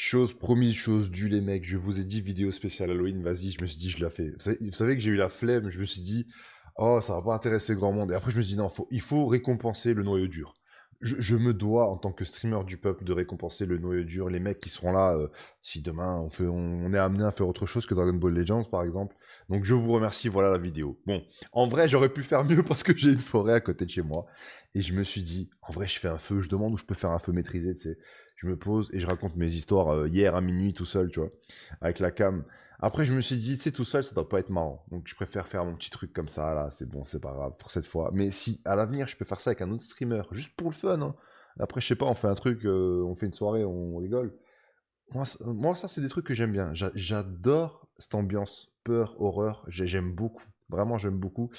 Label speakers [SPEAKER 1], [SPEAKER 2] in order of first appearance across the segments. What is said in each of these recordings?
[SPEAKER 1] Chose promise, chose due, les mecs. Je vous ai dit vidéo spéciale Halloween, vas-y, je me suis dit, je la fais. Vous savez que j'ai eu la flemme, je me suis dit, oh, ça va pas intéresser grand monde. Et après, je me suis dit, non, il faut récompenser le noyau dur. Je me dois, en tant que streamer du peuple, de récompenser le noyau dur, les mecs qui seront là, si demain on est amené à faire autre chose que Dragon Ball Legends, par exemple. Donc, je vous remercie, voilà la vidéo. Bon, en vrai, j'aurais pu faire mieux parce que j'ai une forêt à côté de chez moi. Et je me suis dit, en vrai, je fais un feu, je demande où je peux faire un feu maîtrisé, tu sais. Je me pose et je raconte mes histoires hier à minuit tout seul, tu vois, avec la cam. Après, je me suis dit, tu sais, tout seul, ça doit pas être marrant. Donc, je préfère faire mon petit truc comme ça, là, c'est bon, c'est pas grave pour cette fois. Mais si, à l'avenir, je peux faire ça avec un autre streamer, juste pour le fun, hein. Après, je sais pas, on fait un truc, on fait une soirée, on rigole. Moi, ça, c'est des trucs que j'aime bien. J'adore cette ambiance peur, horreur, j'aime beaucoup. Vraiment, j'aime beaucoup.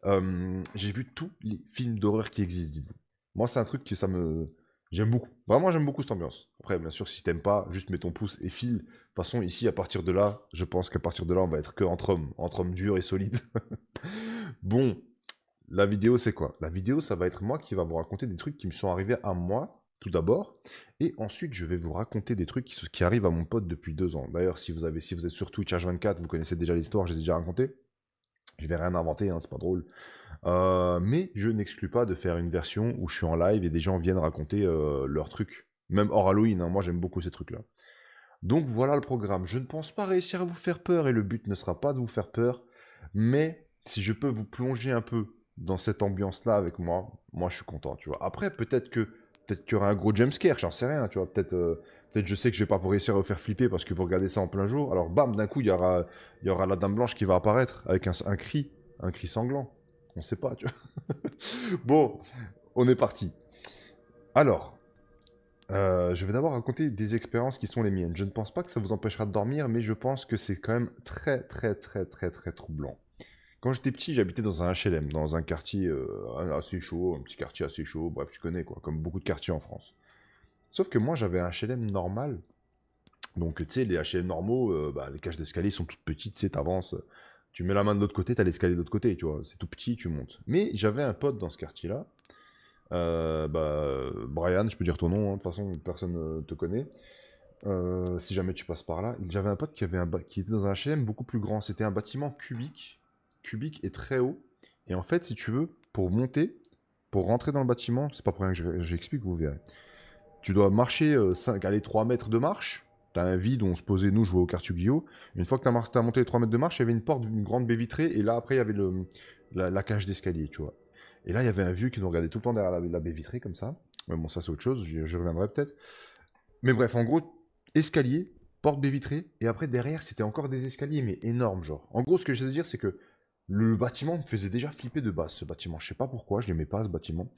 [SPEAKER 1] J'ai vu tous les films d'horreur qui existent, dites-vous. Moi, c'est un truc que ça me... J'aime beaucoup. Vraiment, j'aime beaucoup cette ambiance. Après, bien sûr, si t'aimes pas, juste mets ton pouce et file. De toute façon, ici, à partir de là, je pense qu'à partir de là, on va être que entre hommes durs et solides. Bon, la vidéo, c'est quoi? La vidéo, ça va être moi qui va vous raconter des trucs qui me sont arrivés à moi, tout d'abord. Et ensuite, je vais vous raconter des trucs qui arrivent à mon pote depuis 2 ans. D'ailleurs, si vous êtes sur Twitch H24, vous connaissez déjà l'histoire, je les ai déjà racontées. Je vais rien inventer, hein, c'est pas drôle. Mais je n'exclus pas de faire une version où je suis en live et des gens viennent raconter leurs trucs. Même hors Halloween, hein, moi j'aime beaucoup ces trucs-là. Donc voilà le programme. Je ne pense pas réussir à vous faire peur et le but ne sera pas de vous faire peur. Mais si je peux vous plonger un peu dans cette ambiance-là avec moi, moi je suis content, tu vois. Après, peut-être qu'il y aura un gros jumpscare, j'en sais rien, tu vois. Peut-être je sais que je vais pas réussir à vous faire flipper parce que vous regardez ça en plein jour. Alors bam, d'un coup, il y aura la dame blanche qui va apparaître avec un cri sanglant. On sait pas, tu vois. Bon, on est parti. Alors, je vais d'abord raconter des expériences qui sont les miennes. Je ne pense pas que ça vous empêchera de dormir, mais je pense que c'est quand même très, très, très, très, très troublant. Quand j'étais petit, j'habitais dans un HLM, dans un quartier assez chaud, un petit quartier assez chaud, bref, tu connais quoi, comme beaucoup de quartiers en France. Sauf que moi, j'avais un HLM normal. Donc, tu sais, les HLM normaux, bah, les cages d'escalier sont toutes petites, tu sais, t'avances, tu mets la main de l'autre côté, t'as l'escalier de l'autre côté, tu vois, c'est tout petit, tu montes. Mais j'avais un pote dans ce quartier-là, Brian, je peux dire ton nom, hein, de toute façon, personne ne te connaît. Si jamais tu passes par là. J'avais un pote qui était dans un HLM beaucoup plus grand. C'était un bâtiment cubique et très haut. Et en fait, si tu veux, pour monter, pour rentrer dans le bâtiment, c'est pas pour rien que j'explique, vous verrez. Tu dois marcher 5, allez, 3 mètres de marche. T'as un vide où on se posait, nous, jouer au quartier Yu-Gi-Oh! Une fois que t'as monté les 3 mètres de marche, il y avait une porte, une grande baie vitrée, et là, après, il y avait la cage d'escalier, tu vois. Et là, il y avait un vieux qui nous regardait tout le temps derrière la baie vitrée, comme ça. Mais bon, ça, c'est autre chose, je reviendrai peut-être. Mais bref, en gros, escalier, porte baie vitrée, et après, derrière, c'était encore des escaliers, mais énormes, genre. En gros, ce que j'essaie de dire, c'est que le bâtiment me faisait déjà flipper de base, ce bâtiment. Je sais pas pourquoi, je l'aimais pas, ce bâtiment.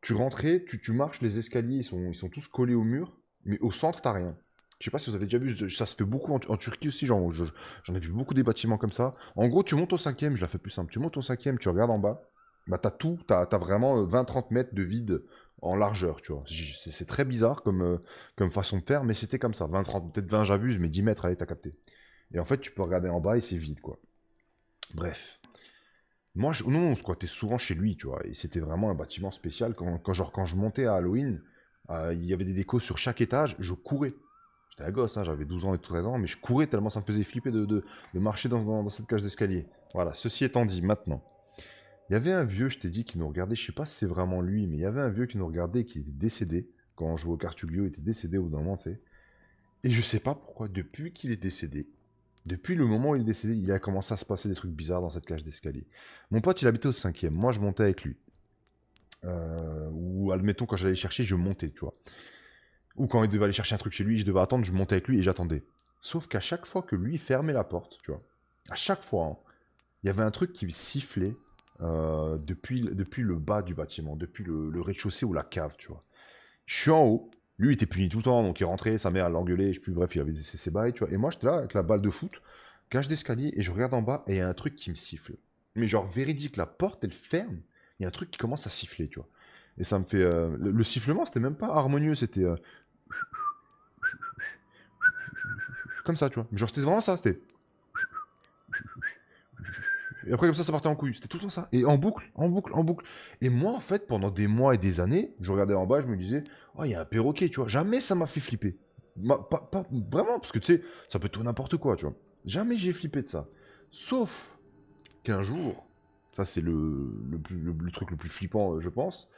[SPEAKER 1] Tu rentrais, tu marches, les escaliers, ils sont tous collés au mur, mais au centre, t'as rien. Je sais pas si vous avez déjà vu, ça se fait beaucoup en Turquie aussi, j'en ai vu beaucoup des bâtiments comme ça. En gros, tu montes au cinquième, je la fais plus simple, tu montes au cinquième, tu regardes en bas, bah t'as vraiment 20-30 mètres de vide en largeur, tu vois. C'est très bizarre comme façon de faire, mais c'était comme ça, 20, 30, peut-être 20 j'abuse, mais 10 mètres, allez, t'as capté. Et en fait, tu peux regarder en bas et c'est vide, quoi. Bref. Moi, nous, on squattait souvent chez lui, tu vois, et c'était vraiment un bâtiment spécial. Quand je montais à Halloween, il y avait des décos sur chaque étage, je courais. J'étais un gosse, hein, j'avais 12 ans et 13 ans, mais je courais tellement ça me faisait flipper de marcher dans cette cage d'escalier. Voilà, ceci étant dit, maintenant. Il y avait un vieux, je t'ai dit, qui nous regardait, je sais pas si c'est vraiment lui, mais il y avait un vieux qui nous regardait, qui était décédé. Quand on jouait au Cartuglio, il était décédé au bout d'un moment, tu sais. Et je sais pas pourquoi, depuis qu'il est décédé, depuis le moment où il est décédé, il a commencé à se passer des trucs bizarres dans cette cage d'escalier. Mon pote, il habitait au cinquième. Moi, je montais avec lui. Ou admettons, quand j'allais chercher, je montais, tu vois. Ou quand il devait aller chercher un truc chez lui, je devais attendre, je montais avec lui et j'attendais. Sauf qu'à chaque fois que lui fermait la porte, tu vois, à chaque fois, hein, il y avait un truc qui sifflait depuis le bas du bâtiment, depuis le rez-de-chaussée ou la cave, tu vois. Je suis en haut, lui il était puni tout le temps, donc il rentrait, sa mère l'engueulait, je sais plus, bref, il avait ses bails, tu vois. Et moi j'étais là avec la balle de foot, cage d'escalier, et je regarde en bas et il y a un truc qui me siffle. Mais genre véridique, la porte elle ferme, il y a un truc qui commence à siffler, tu vois. Et ça me fait. Le sifflement c'était même pas harmonieux, c'était. Comme ça, tu vois. Genre c'était vraiment ça, c'était. Et après, comme ça partait en couille. C'était tout le temps ça. Et en boucle, en boucle, en boucle. Et moi, en fait, pendant des mois et des années, je regardais en bas, je me disais, oh, il y a un perroquet, tu vois. Jamais ça m'a fait flipper. Vraiment, parce que tu sais, ça peut être tout n'importe quoi, tu vois. Jamais j'ai flippé de ça. Sauf qu'un jour, ça c'est le truc le plus flippant, je pense.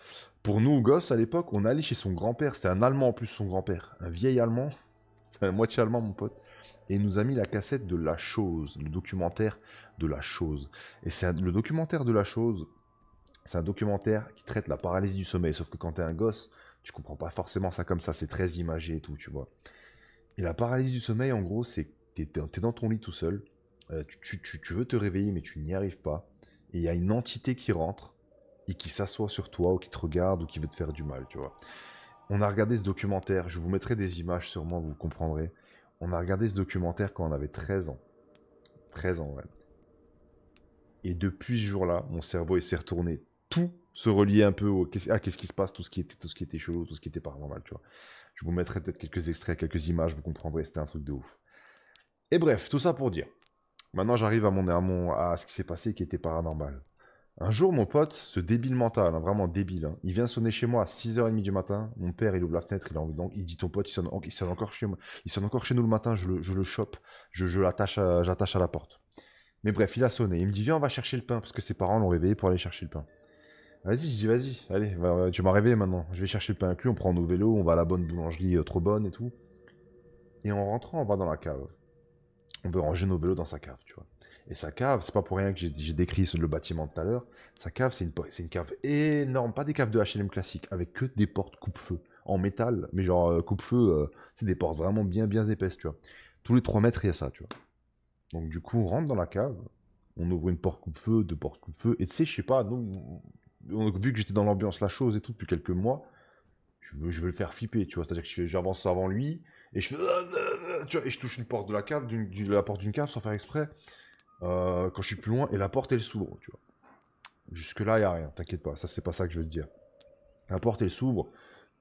[SPEAKER 1] Pour nous, gosses, à l'époque, on allait chez son grand-père. C'était un Allemand en plus, son grand-père. Un vieil Allemand. C'était à moitié allemand, mon pote. Et il nous a mis la cassette de La Chose, le documentaire de La Chose. Et le documentaire de La Chose, c'est un documentaire qui traite la paralysie du sommeil. Sauf que quand t'es un gosse, tu comprends pas forcément ça comme ça. C'est très imagé et tout, tu vois. Et la paralysie du sommeil, en gros, c'est que t'es dans ton lit tout seul. Tu veux te réveiller, mais tu n'y arrives pas. Et il y a une entité qui rentre et qui s'assoit sur toi ou qui te regarde ou qui veut te faire du mal, tu vois. On a regardé ce documentaire, je vous mettrai des images sûrement, vous comprendrez. On a regardé ce documentaire quand on avait 13 ans. 13 ans, ouais. Et depuis ce jour-là, mon cerveau il s'est retourné. Tout se reliait un peu au qu'est-ce qui se passe, tout ce qui était chelou, tout ce qui était paranormal, tu vois. Je vous mettrai peut-être quelques extraits, quelques images, vous comprendrez, c'était un truc de ouf. Et bref, tout ça pour dire. Maintenant, j'arrive à ce qui s'est passé qui était paranormal. Un jour, mon pote, ce débile mental, hein, vraiment débile, hein, il vient sonner chez moi à 6h30 du matin. Mon père, il ouvre la fenêtre, il dit ton pote, il sonne encore chez moi. Il sonne encore chez nous le matin, je le chope, j'attache à la porte. Mais bref, il a sonné. Il me dit viens, on va chercher le pain, parce que ses parents l'ont réveillé pour aller chercher le pain. Vas-y, je dis vas-y, allez, tu m'as réveillé maintenant. Je vais chercher le pain avec lui, on prend nos vélos, on va à la bonne boulangerie trop bonne et tout. Et en rentrant, on va dans la cave. On veut ranger nos vélos dans sa cave, tu vois. Et sa cave, c'est pas pour rien que j'ai décrit le bâtiment de tout à l'heure. Sa cave, c'est une cave énorme, pas des caves de HLM classiques, avec que des portes coupe-feu en métal, mais genre coupe-feu, c'est des portes vraiment bien épaisses, tu vois. Tous les 3 mètres, il y a ça, tu vois. Donc du coup, on rentre dans la cave, on ouvre une porte coupe-feu, 2 portes coupe-feu, et tu sais, je sais pas, nous, vu que j'étais dans l'ambiance La Chose et tout depuis quelques mois, je veux le faire flipper, tu vois. C'est-à-dire que j'avance avant lui, et je fais... Tu vois, et je touche une porte de la cave, la porte d'une cave sans faire exprès. Quand je suis plus loin, et la porte elle s'ouvre, tu vois. Jusque-là, il n'y a rien, t'inquiète pas, ça c'est pas ça que je veux te dire. La porte elle s'ouvre,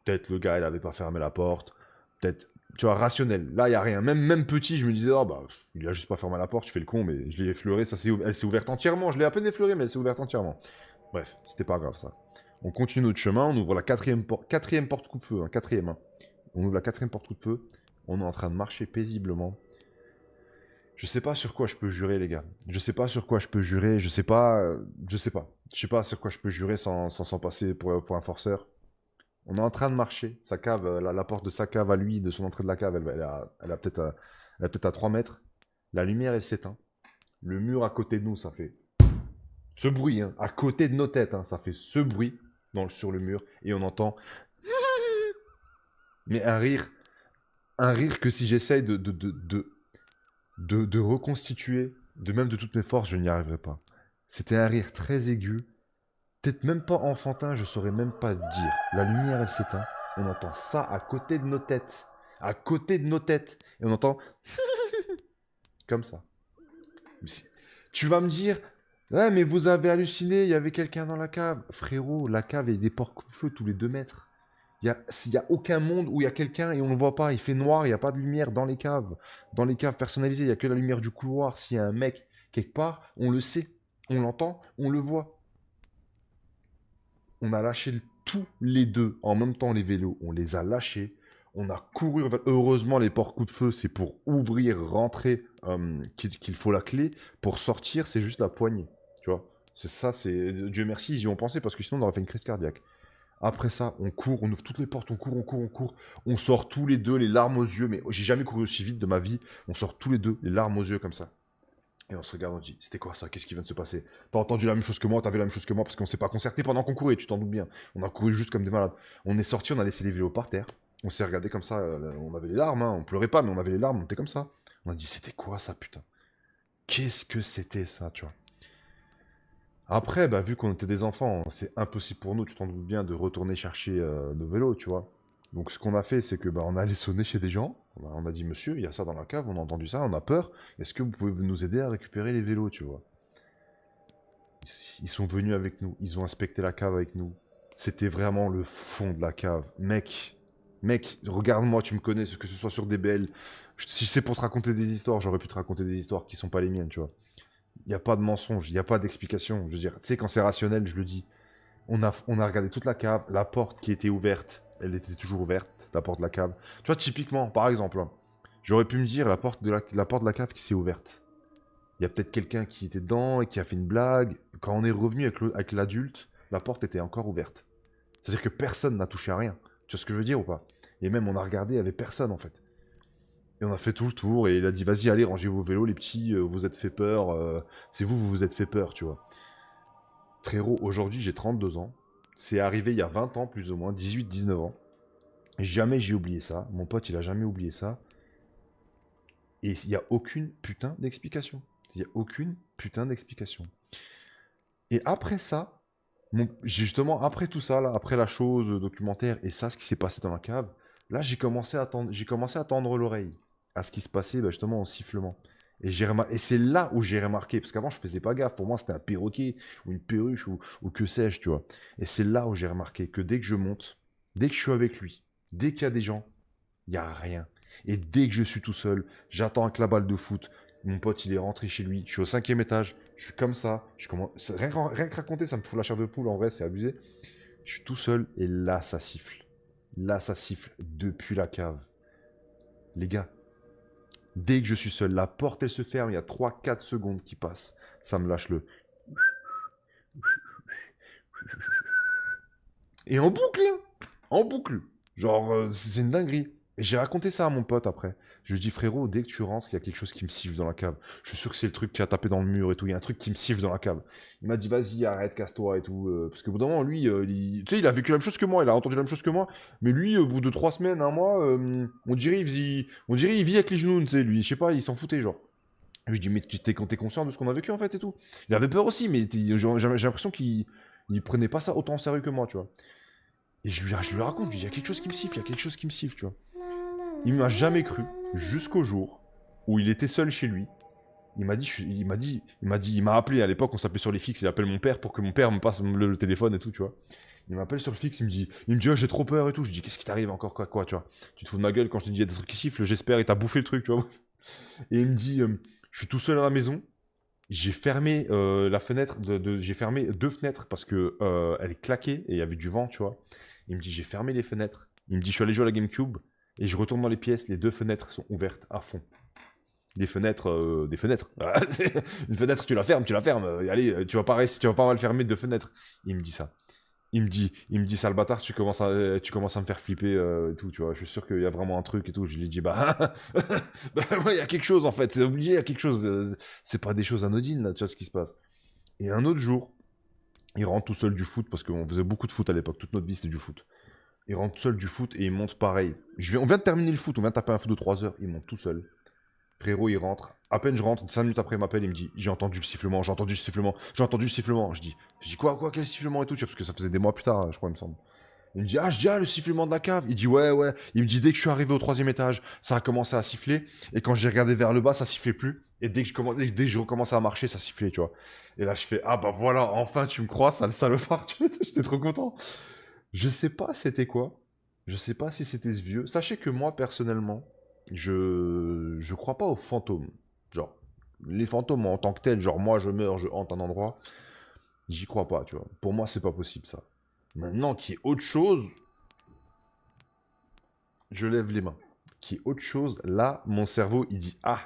[SPEAKER 1] peut-être le gars il avait pas fermé la porte, peut-être, tu vois, rationnel. Là, il n'y a rien. Même petit, je me disais, oh bah, il a juste pas fermé la porte, je fais le con, mais je l'ai effleuré, elle s'est ouverte entièrement, je l'ai à peine effleurée, mais elle s'est ouverte entièrement. Bref, c'était pas grave ça. On continue notre chemin, on ouvre la quatrième porte coupe-feu, hein, quatrième. Hein. On ouvre la quatrième porte coupe-feu, on est en train de marcher paisiblement. Je sais pas sur quoi je peux jurer, les gars. Je sais pas sur quoi je peux jurer, je sais pas. Je sais pas. Je sais pas sur quoi je peux jurer sans passer pour un forceur. On est en train de marcher. Sa cave, la porte de sa cave à lui, de son entrée de la cave, elle a peut-être à 3 mètres. La lumière, elle s'éteint. Le mur à côté de nous, ça fait ce bruit, hein, à côté de nos têtes, hein, ça fait ce bruit sur le mur. Et on entend. Mais un rire que si j'essaye de reconstituer, de toutes mes forces, je n'y arriverai pas. C'était un rire très aigu, peut-être même pas enfantin, je saurais même pas dire. La lumière, elle s'éteint, on entend ça à côté de nos têtes. À côté de nos têtes. Et on entend... comme ça. Tu vas me dire... Ouais, mais vous avez halluciné, il y avait quelqu'un dans la cave. Frérot, la cave est des portes coupe-feu tous les 2 mètres. Il n'y a aucun monde où il y a quelqu'un et on ne le voit pas. Il fait noir, il n'y a pas de lumière dans les caves. Dans les caves personnalisées, il n'y a que la lumière du couloir. S'il y a un mec quelque part, on le sait. On l'entend, on le voit. On a lâché tous les deux, en même temps les vélos. On les a lâchés. On a couru. Heureusement, les portes coup de feu, c'est pour ouvrir, rentrer, qu'il faut la clé. Pour sortir, c'est juste la poignée. Tu vois. C'est ça, c'est... Dieu merci, ils y ont pensé parce que sinon, on aurait fait une crise cardiaque. Après ça, on court, on ouvre toutes les portes, on court. On sort tous les deux, les larmes aux yeux, mais j'ai jamais couru aussi vite de ma vie. On sort tous les deux, les larmes aux yeux comme ça. Et on se regarde, on dit, c'était quoi ça? Qu'est-ce qui vient de se passer? T'as entendu la même chose que moi, t'as vu la même chose que moi, parce qu'on s'est pas concerté pendant qu'on courait, tu t'en doutes bien. On a couru juste comme des malades. On est sorti, on a laissé les vélos par terre. On s'est regardé comme ça, on avait les larmes, hein. On pleurait pas, mais on avait les larmes, on était comme ça. On a dit, c'était quoi ça, putain? Qu'est-ce que c'était ça, tu vois? Après, bah, vu qu'on était des enfants, c'est impossible pour nous, tu t'en doutes bien, de retourner chercher nos vélos, tu vois. Donc ce qu'on a fait, c'est que bah, on a allé sonner chez des gens. On a dit, monsieur, il y a ça dans la cave, on a entendu ça, on a peur. Est-ce que vous pouvez nous aider à récupérer les vélos, tu vois? Ils sont venus avec nous, ils ont inspecté la cave avec nous. C'était vraiment le fond de la cave. Mec, regarde-moi, tu me connais, que ce soit sur DBL. Si c'est pour te raconter des histoires, j'aurais pu te raconter des histoires qui sont pas les miennes, tu vois. Il n'y a pas de mensonge, il n'y a pas d'explication. Je veux dire, tu sais, quand c'est rationnel, je le dis. On a regardé toute la cave, la porte qui était ouverte. elle était toujours ouverte, la porte de la cave. Tu vois, typiquement, par exemple, hein, j'aurais pu me dire la porte de la cave qui s'est ouverte. Il y a peut-être quelqu'un qui était dedans et qui a fait une blague. Quand on est revenu avec l'adulte, la porte était encore ouverte. C'est-à-dire que personne n'a touché à rien. Tu vois ce que je veux dire ou pas? Et même on a regardé, il n'y avait personne en fait. Et on a fait tout le tour et il a dit vas-y allez rangez vos vélos les petits, vous êtes fait peur, c'est vous vous êtes fait peur tu vois. Frérot, aujourd'hui j'ai 32 ans, c'est arrivé il y a 20 ans plus ou moins, 18-19 ans. Jamais j'ai oublié ça, mon pote il a jamais oublié ça. Et il n'y a aucune putain d'explication. Il n'y a aucune putain d'explication. Et après ça, justement après tout ça, là, après la chose documentaire et ça, ce qui s'est passé dans la cave, là j'ai commencé à tendre l'oreille à ce qui se passait bah, justement au sifflement. Et c'est là où j'ai remarqué, parce qu'avant je faisais pas gaffe, pour moi c'était un perroquet ou une perruche ou que sais-je, tu vois. Et c'est là où j'ai remarqué que dès que je monte, dès que je suis avec lui, dès qu'il y a des gens, il n'y a rien. Et dès que je suis tout seul, j'attends avec la balle de foot, mon pote il est rentré chez lui, je suis au 5e étage, je suis comme ça, rien que raconter ça me fout la chair de poule en vrai, c'est abusé. Je suis tout seul et là ça siffle. Là ça siffle depuis la cave. Les gars, dès que je suis seul, la porte elle se ferme, il y a 3-4 secondes qui passent, ça me lâche le... Et en boucle, hein. En boucle. Genre, c'est une dinguerie. Et j'ai raconté ça à mon pote après. Je lui dis, frérot, dès que tu rentres, il y a quelque chose qui me siffle dans la cave. Je suis sûr que c'est le truc qui a tapé dans le mur et tout. Il y a un truc qui me siffle dans la cave. Il m'a dit, vas-y, arrête, casse-toi et tout. Parce qu'au bout d'un moment, lui, tu sais, il a vécu la même chose que moi. Il a entendu la même chose que moi. Mais lui, au bout de 3 semaines, un mois, on dirait, il vit avec les genoux, tu sais. Lui, je sais pas, il s'en foutait, genre. Je lui dis, mais t'es conscient de ce qu'on a vécu en fait et tout. Il avait peur aussi, mais j'ai l'impression qu'il prenait pas ça autant en sérieux que moi, tu vois. Et je lui raconte, je lui dis, il y a quelque chose qui me siffle, il y a quelque chose qui me siffle, tu vois. Il m'a jamais cru, jusqu'au jour où il était seul chez lui. Il m'a appelé à l'époque, on s'appelait sur les fixes, il appelle mon père pour que mon père me passe le téléphone et tout, tu vois. Il m'appelle sur le fixe, il me dit, oh, j'ai trop peur et tout. Je dis, qu'est-ce qui t'arrive encore, quoi, tu vois. Tu te fous de ma gueule quand je te dis, il y a des trucs qui sifflent, j'espère, et t'as bouffé le truc, tu vois. Et il me dit, je suis tout seul à la maison, j'ai fermé la fenêtre, j'ai fermé 2 fenêtres parce que elle est claquée et il y avait du vent, tu vois. Il me dit, j'ai fermé les fenêtres. Il me dit, je suis allé jouer à la GameCube et je retourne dans les pièces, les 2 fenêtres sont ouvertes à fond. Des fenêtres, des fenêtres. Une fenêtre, tu la fermes. Allez, tu vas pas mal fermer 2 fenêtres. Il me dit ça. Il me dit, sale bâtard, tu commences à me faire flipper et tout, tu vois. Je suis sûr qu'il y a vraiment un truc et tout. Je lui dis, bah, ouais, il y a quelque chose en fait. C'est obligé, il y a quelque chose. C'est pas des choses anodines là, tu vois ce qui se passe. Et un autre jour, il rentre tout seul du foot parce qu'on faisait beaucoup de foot à l'époque. Toute notre vie c'était du foot. Il rentre seul du foot et il monte pareil. On vient de terminer le foot, on vient de taper un foot de 3 heures. Il monte tout seul. Frérot, il rentre. À peine je rentre, 5 minutes après, il m'appelle, il me dit, j'ai entendu le sifflement, j'ai entendu le sifflement, j'ai entendu le sifflement. Je dis quoi, quel sifflement et tout, tu vois, parce que ça faisait des mois plus tard, je crois, il me semble. Il me dit, le sifflement de la cave. Il dit, ouais. Il me dit, dès que je suis arrivé au 3e étage, ça a commencé à siffler. Et quand j'ai regardé vers le bas, ça sifflait plus. Et dès que je recommençais à marcher, ça sifflait, tu vois. Et là, je fais, ah bah voilà, enfin, tu me crois, sale salopard, tu vois, j'étais trop content. Je sais pas c'était quoi. Je sais pas si c'était ce vieux. Sachez que moi, personnellement, je crois pas aux fantômes. Genre, les fantômes en tant que tels, genre moi je meurs, je hante un endroit, j'y crois pas, tu vois. Pour moi, c'est pas possible ça. Maintenant, qu'il y ait autre chose, je lève les mains. Qu'il y ait autre chose, là, mon cerveau, il dit, ah,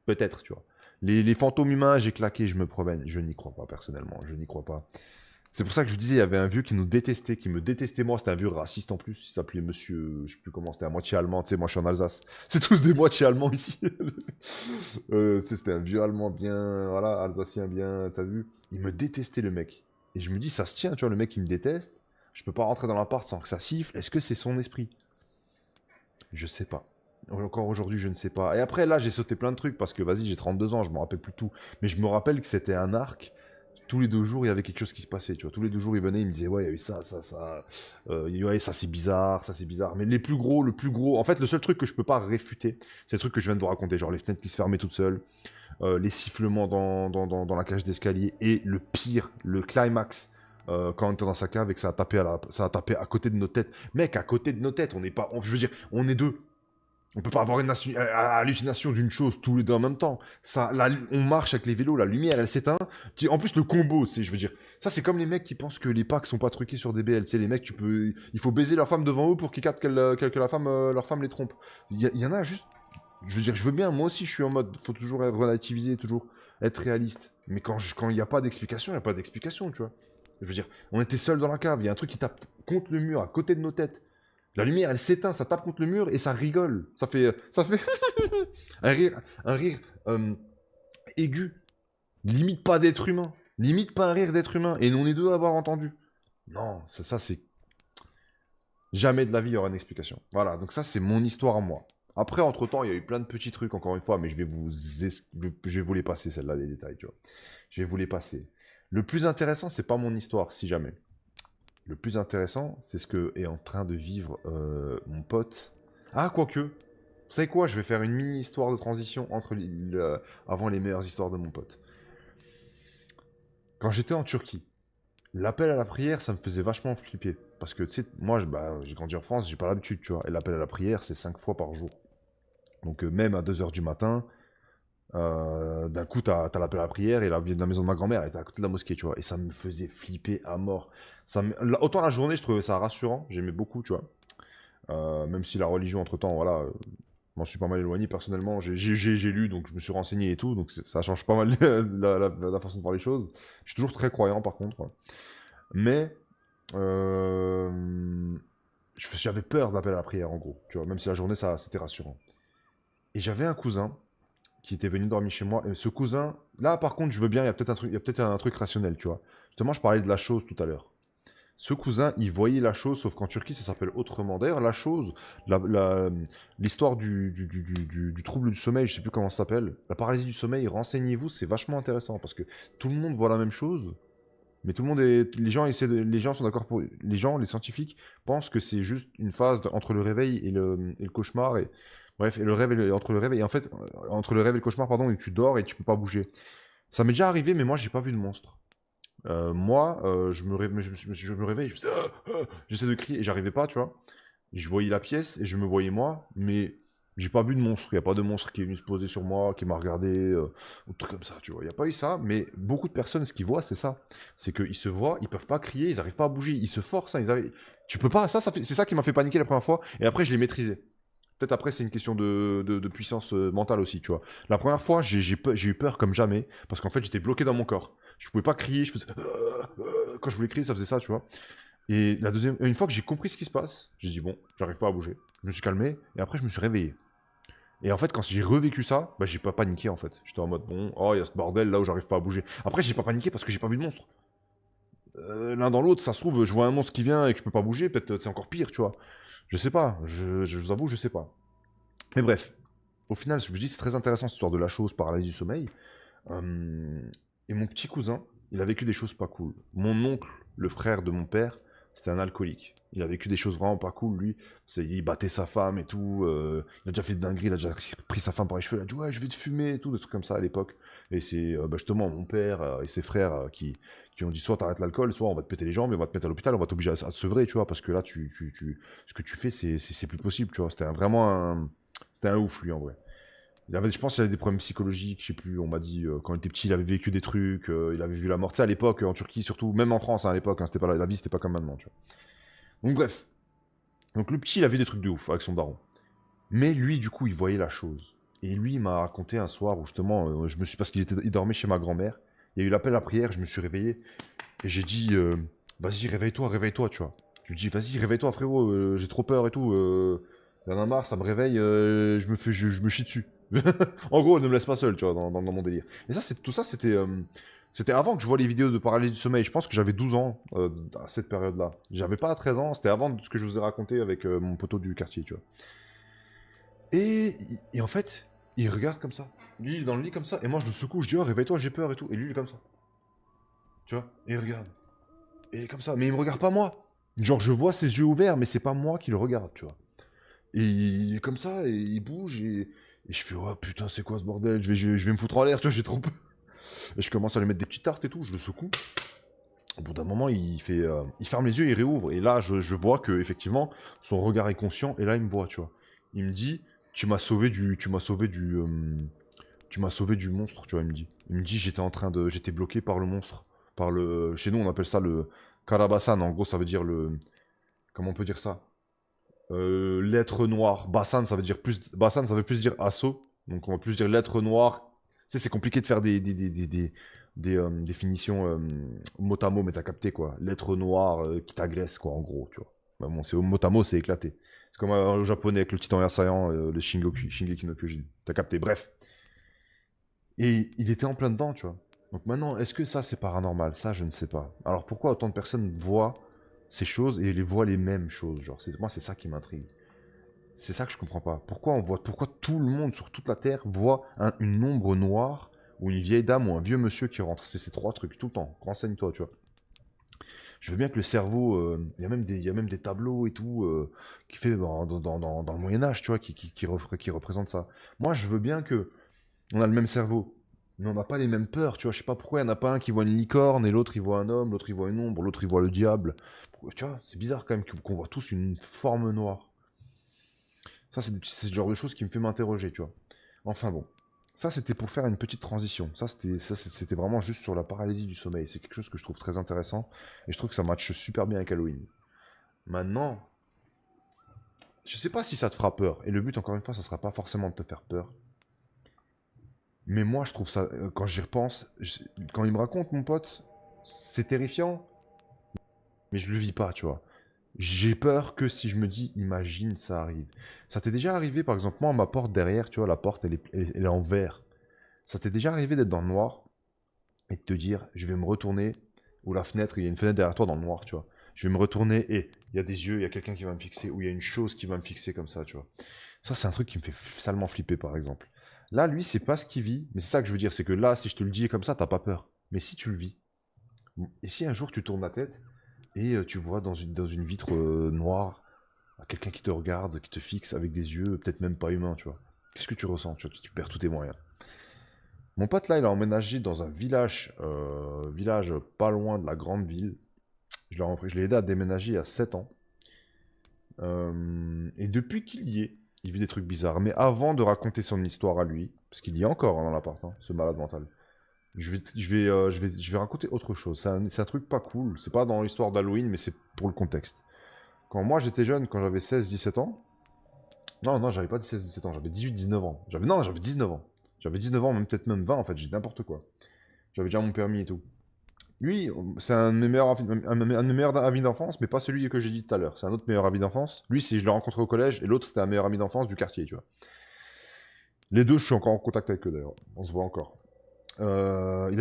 [SPEAKER 1] peut-être, tu vois. Les fantômes humains, j'ai claqué, je me promène. Je n'y crois pas, personnellement, je n'y crois pas. C'est pour ça que je vous disais, il y avait un vieux qui nous détestait, qui me détestait moi, c'était un vieux raciste en plus, il s'appelait monsieur, je sais plus comment, c'était à moitié allemand, tu sais, moi je suis en Alsace, c'est tous des moitiés allemands ici. C'était un vieux allemand bien, voilà, alsacien bien, t'as vu. Il me détestait le mec. Et je me dis, ça se tient, tu vois, le mec il me déteste, je peux pas rentrer dans l'appart sans que ça siffle, est-ce que c'est son esprit? Je sais pas. Encore aujourd'hui, je ne sais pas. Et après, là, j'ai sauté plein de trucs parce que, vas-y, j'ai 32 ans, je me rappelle plus tout. Mais je me rappelle que c'était un arc. Tous les 2 jours, il y avait quelque chose qui se passait, tu vois. Tous les 2 jours, il venait, il me disait, ouais, il y a eu ça. Ouais, ça c'est bizarre, ça c'est bizarre. Mais le plus gros, en fait, le seul truc que je peux pas réfuter, c'est le truc que je viens de vous raconter, genre les fenêtres qui se fermaient toutes seules, les sifflements dans la cage d'escalier, et le pire, le climax, quand on était dans sa cave et que ça a tapé à côté de nos têtes. Mec, à côté de nos têtes, on n'est pas, je veux dire, on est deux. On peut pas avoir une hallucination d'une chose tous les deux en même temps. Ça, on marche avec les vélos, la lumière, elle s'éteint. En plus, le combo, tu sais, je veux dire. Ça, c'est comme les mecs qui pensent que les packs sont pas truqués sur des BL. Tu sais, les mecs, il faut baiser leur femme devant eux pour qu'ils captent que la femme, leur femme les trompe. Il y en a juste. Je veux dire, je veux bien, moi aussi, je suis en mode. Faut toujours relativiser, toujours être réaliste. Mais quand il n'y a pas d'explication, il n'y a pas d'explication, tu vois. Je veux dire, on était seuls dans la cave, il y a un truc qui tape contre le mur, à côté de nos têtes. La lumière, elle s'éteint, ça tape contre le mur et ça rigole. Ça fait un rire aigu. Limite pas d'être humain. Limite pas un rire d'être humain. Et on est deux à avoir entendu. Non, ça c'est... Jamais de la vie, il y aura une explication. Voilà, donc ça, c'est mon histoire à moi. Après, entre-temps, il y a eu plein de petits trucs, encore une fois, mais je vais vous les passer, celle-là, les détails, tu vois. Je vais vous les passer. Le plus intéressant, c'est pas mon histoire, si jamais. Le plus intéressant, c'est ce que est en train de vivre mon pote. Ah, quoique. Vous savez quoi? Je vais faire une mini-histoire de transition avant les meilleures histoires de mon pote. Quand j'étais en Turquie, l'appel à la prière, ça me faisait vachement flipper. Parce que, tu sais, moi, j'ai grandi en France, j'ai pas l'habitude, tu vois. Et l'appel à la prière, c'est 5 fois par jour. Donc, même à 2 h du matin, d'un coup, t'as l'appel à la prière et la maison de ma grand-mère, elle était à côté de la mosquée, tu vois. Et ça me faisait flipper à mort. Autant la journée, je trouvais ça rassurant, j'aimais beaucoup, tu vois. Même si la religion, entre-temps, voilà, m'en suis pas mal éloigné personnellement. J'ai lu, donc je me suis renseigné et tout, donc ça change pas mal la façon de voir les choses. Je suis toujours très croyant, par contre. Mais j'avais peur d'appeler à la prière, en gros. Tu vois, même si la journée, c'était rassurant. Et j'avais un cousin qui était venu dormir chez moi. Et ce cousin, là, par contre, je veux bien, il y a peut-être un truc rationnel, tu vois. Justement, je parlais de la chose tout à l'heure. Ce cousin, il voyait la chose, sauf qu'en Turquie, ça s'appelle autrement. D'ailleurs, la chose, l'histoire du trouble du sommeil, je sais plus comment ça s'appelle, la paralysie du sommeil, renseignez-vous, c'est vachement intéressant parce que tout le monde voit la même chose, mais tout le monde est, les gens sont d'accord pour, les gens, les scientifiques pensent que c'est juste une phase entre le réveil et le cauchemar et bref, et le rêve entre le réveil et en fait entre le rêve et le cauchemar, pardon, et tu dors et tu peux pas bouger. Ça m'est déjà arrivé, mais moi j'ai pas vu de monstre. Moi, je me réveille, j'essaie de crier et j'arrivais pas, tu vois. Je voyais la pièce et je me voyais moi, mais j'ai pas vu de monstre. Il y a pas de monstre qui est venu se poser sur moi, qui m'a regardé, ou truc comme ça, tu vois. Il y a pas eu ça, mais beaucoup de personnes, ce qu'ils voient, c'est ça. C'est qu'ils se voient, ils peuvent pas crier, ils arrivent pas à bouger, ils se forcent, hein, Tu peux pas, c'est ça qui m'a fait paniquer la première fois, et après je l'ai maîtrisé. Peut-être après, c'est une question de puissance mentale aussi, tu vois. La première fois, j'ai eu peur comme jamais, parce qu'en fait, j'étais bloqué dans mon corps. Je pouvais pas crier, je faisais... Quand je voulais crier, ça faisait ça, tu vois. Et une fois que j'ai compris ce qui se passe, j'ai dit, bon, j'arrive pas à bouger. Je me suis calmé, et après, je me suis réveillé. Et en fait, quand j'ai revécu ça, bah, j'ai pas paniqué, en fait. J'étais en mode, bon, oh, il y a ce bordel là où j'arrive pas à bouger. Après, j'ai pas paniqué parce que j'ai pas vu de monstre. L'un dans l'autre, ça se trouve, je vois un monstre qui vient et que je peux pas bouger, peut-être c'est encore pire, tu vois. Je sais pas, je vous avoue, je sais pas. Mais bref, au final, je vous dis, c'est très intéressant cette histoire de la chose, paralysie du sommeil. Et mon petit cousin, il a vécu des choses pas cool. Mon oncle, le frère de mon père, c'était un alcoolique. Il a vécu des choses vraiment pas cool, lui. Il battait sa femme et tout. Il a déjà fait de dingueries, il a déjà pris sa femme par les cheveux. Il a dit, ouais, je vais te fumer et tout, des trucs comme ça à l'époque. Et c'est justement mon père et ses frères qui ont dit, soit t'arrêtes l'alcool, soit on va te péter les jambes, et on va te mettre à l'hôpital, on va t'obliger à te sevrer, tu vois, parce que là, ce que tu fais, c'est plus possible, tu vois. C'était un ouf, lui, en vrai. Je pense qu'il avait des problèmes psychologiques, je sais plus, on m'a dit, quand il était petit, il avait vécu des trucs, il avait vu la mort. Tu sais, à l'époque, en Turquie, surtout, même en France, hein, à l'époque, hein, c'était pas la vie, c'était pas comme maintenant, tu vois. Donc bref. Donc le petit, il a vu des trucs de ouf avec son daron. Mais lui, du coup, il voyait la chose. Et lui, il m'a raconté un soir où justement, parce qu'il dormait chez ma grand-mère, il y a eu l'appel à prière, je me suis réveillé, et j'ai dit, vas-y, réveille-toi, tu vois. Je lui dis, vas-y, réveille-toi, frérot, j'ai trop peur et tout, y'en a marre, ça me réveille, je me chie dessus. En gros, ne me laisse pas seul, tu vois, dans mon délire. Et ça, tout ça, c'était avant que je vois les vidéos de paralysie du sommeil. Je pense que j'avais 12 ans à cette période-là. J'avais pas 13 ans, c'était avant ce que je vous ai raconté avec mon poteau du quartier, tu vois. Et en fait, il regarde comme ça. Lui, il est dans le lit comme ça, et moi, je le secoue, je dis, oh, réveille-toi, j'ai peur et tout. Et lui, il est comme ça. Tu vois, et il regarde. Et il est comme ça, mais il me regarde pas moi. Genre, je vois ses yeux ouverts, mais c'est pas moi qui le regarde, tu vois. Et il est comme ça, et il bouge, et je fais, oh putain, c'est quoi ce bordel, je vais me foutre en l'air, tu vois, j'ai trop peur. Et je commence à lui mettre des petites tartes et tout, je le secoue. Au bout d'un moment, il ferme les yeux, il réouvre. Et là, je vois que effectivement, son regard est conscient, et là, il me voit, tu vois. Il me dit, Tu m'as sauvé du monstre, tu vois, il me dit. Il me dit, j'étais bloqué par le monstre. Chez nous, on appelle ça le Karabasan. En gros, ça veut dire le... Comment on peut dire ça? Lettre noire. Basan, ça veut plus dire assaut. Donc, on va plus dire lettre noire. Tu sais, c'est compliqué de faire des définitions mot à mot, mais t'as capté, quoi. Lettre noire qui t'agresse, quoi, en gros, tu vois. Bah bon, c'est mot à mot, c'est éclaté. C'est comme au japonais avec le titan assaillant, le Shingeki no Kyojin. T'as capté, bref. Et il était en plein dedans, tu vois. Donc maintenant, est-ce que ça c'est paranormal? Ça, je ne sais pas. Alors pourquoi autant de personnes voient ces choses et les voient les mêmes choses? Genre, moi, c'est ça qui m'intrigue. C'est ça que je comprends pas. Pourquoi tout le monde sur toute la Terre voit une ombre noire ou une vieille dame ou un vieux monsieur qui rentre? C'est ces trois trucs tout le temps. Renseigne-toi, tu vois. Je veux bien que le cerveau, il y a même des tableaux et tout qui fait dans le Moyen Âge, tu vois, qui représentent ça. Moi, je veux bien que on a le même cerveau. Mais on n'a pas les mêmes peurs, tu vois. Je sais pas pourquoi il n'y en a pas un qui voit une licorne et l'autre il voit un homme, l'autre il voit une ombre, l'autre il voit le diable. Tu vois, c'est bizarre quand même qu'on voit tous une forme noire. Ça, c'est le genre de choses qui me fait m'interroger, tu vois. Enfin bon. Ça, c'était pour faire une petite transition. C'était vraiment juste sur la paralysie du sommeil. C'est quelque chose que je trouve très intéressant. Et je trouve que ça matche super bien avec Halloween. Maintenant, je sais pas si ça te fera peur. Et le but, encore une fois, ça sera pas forcément de te faire peur. Mais moi, je trouve ça, quand j'y repense, quand il me raconte, mon pote, c'est terrifiant, mais je le vis pas, tu vois. J'ai peur que si je me dis, imagine, ça arrive. Ça t'est déjà arrivé, par exemple, moi, à ma porte derrière, tu vois, la porte, elle est en verre. Ça t'est déjà arrivé d'être dans le noir et de te dire, je vais me retourner, ou la fenêtre, il y a une fenêtre derrière toi dans le noir, tu vois. Je vais me retourner et il y a des yeux, il y a quelqu'un qui va me fixer, ou il y a une chose qui va me fixer comme ça, tu vois. Ça, c'est un truc qui me fait salement flipper, par exemple. Là, lui, c'est pas ce qu'il vit, mais c'est ça que je veux dire, c'est que là, si je te le dis comme ça, t'as pas peur. Mais si tu le vis, et si un jour tu tournes la tête et tu vois dans une vitre noire quelqu'un qui te regarde, qui te fixe avec des yeux, peut-être même pas humains, tu vois. Qu'est-ce que tu ressens? Tu perds tous tes moyens. Mon pote là, il a emménagé dans un village pas loin de la grande ville. Je l'ai aidé à déménager il y a 7 ans. Et depuis qu'il y est, il vit des trucs bizarres. Mais avant de raconter son histoire à lui, parce qu'il y est encore dans l'appart, hein, ce malade mental, je vais raconter autre chose. C'est un truc pas cool. C'est pas dans l'histoire d'Halloween, mais c'est pour le contexte. Quand moi j'étais jeune, quand j'avais 16-17 ans, non, non, j'avais pas 16-17 ans, j'avais 18-19 ans. J'avais 19 ans. J'avais 19 ans, même peut-être même 20 en fait, j'ai n'importe quoi. J'avais déjà mon permis et tout. Lui, c'est un de mes meilleurs amis d'enfance, mais pas celui que j'ai dit tout à l'heure. C'est un autre meilleur ami d'enfance. Lui, je l'ai rencontré au collège, et l'autre, c'était un meilleur ami d'enfance du quartier, tu vois. Les deux, je suis encore en contact avec eux d'ailleurs. On se voit encore. Il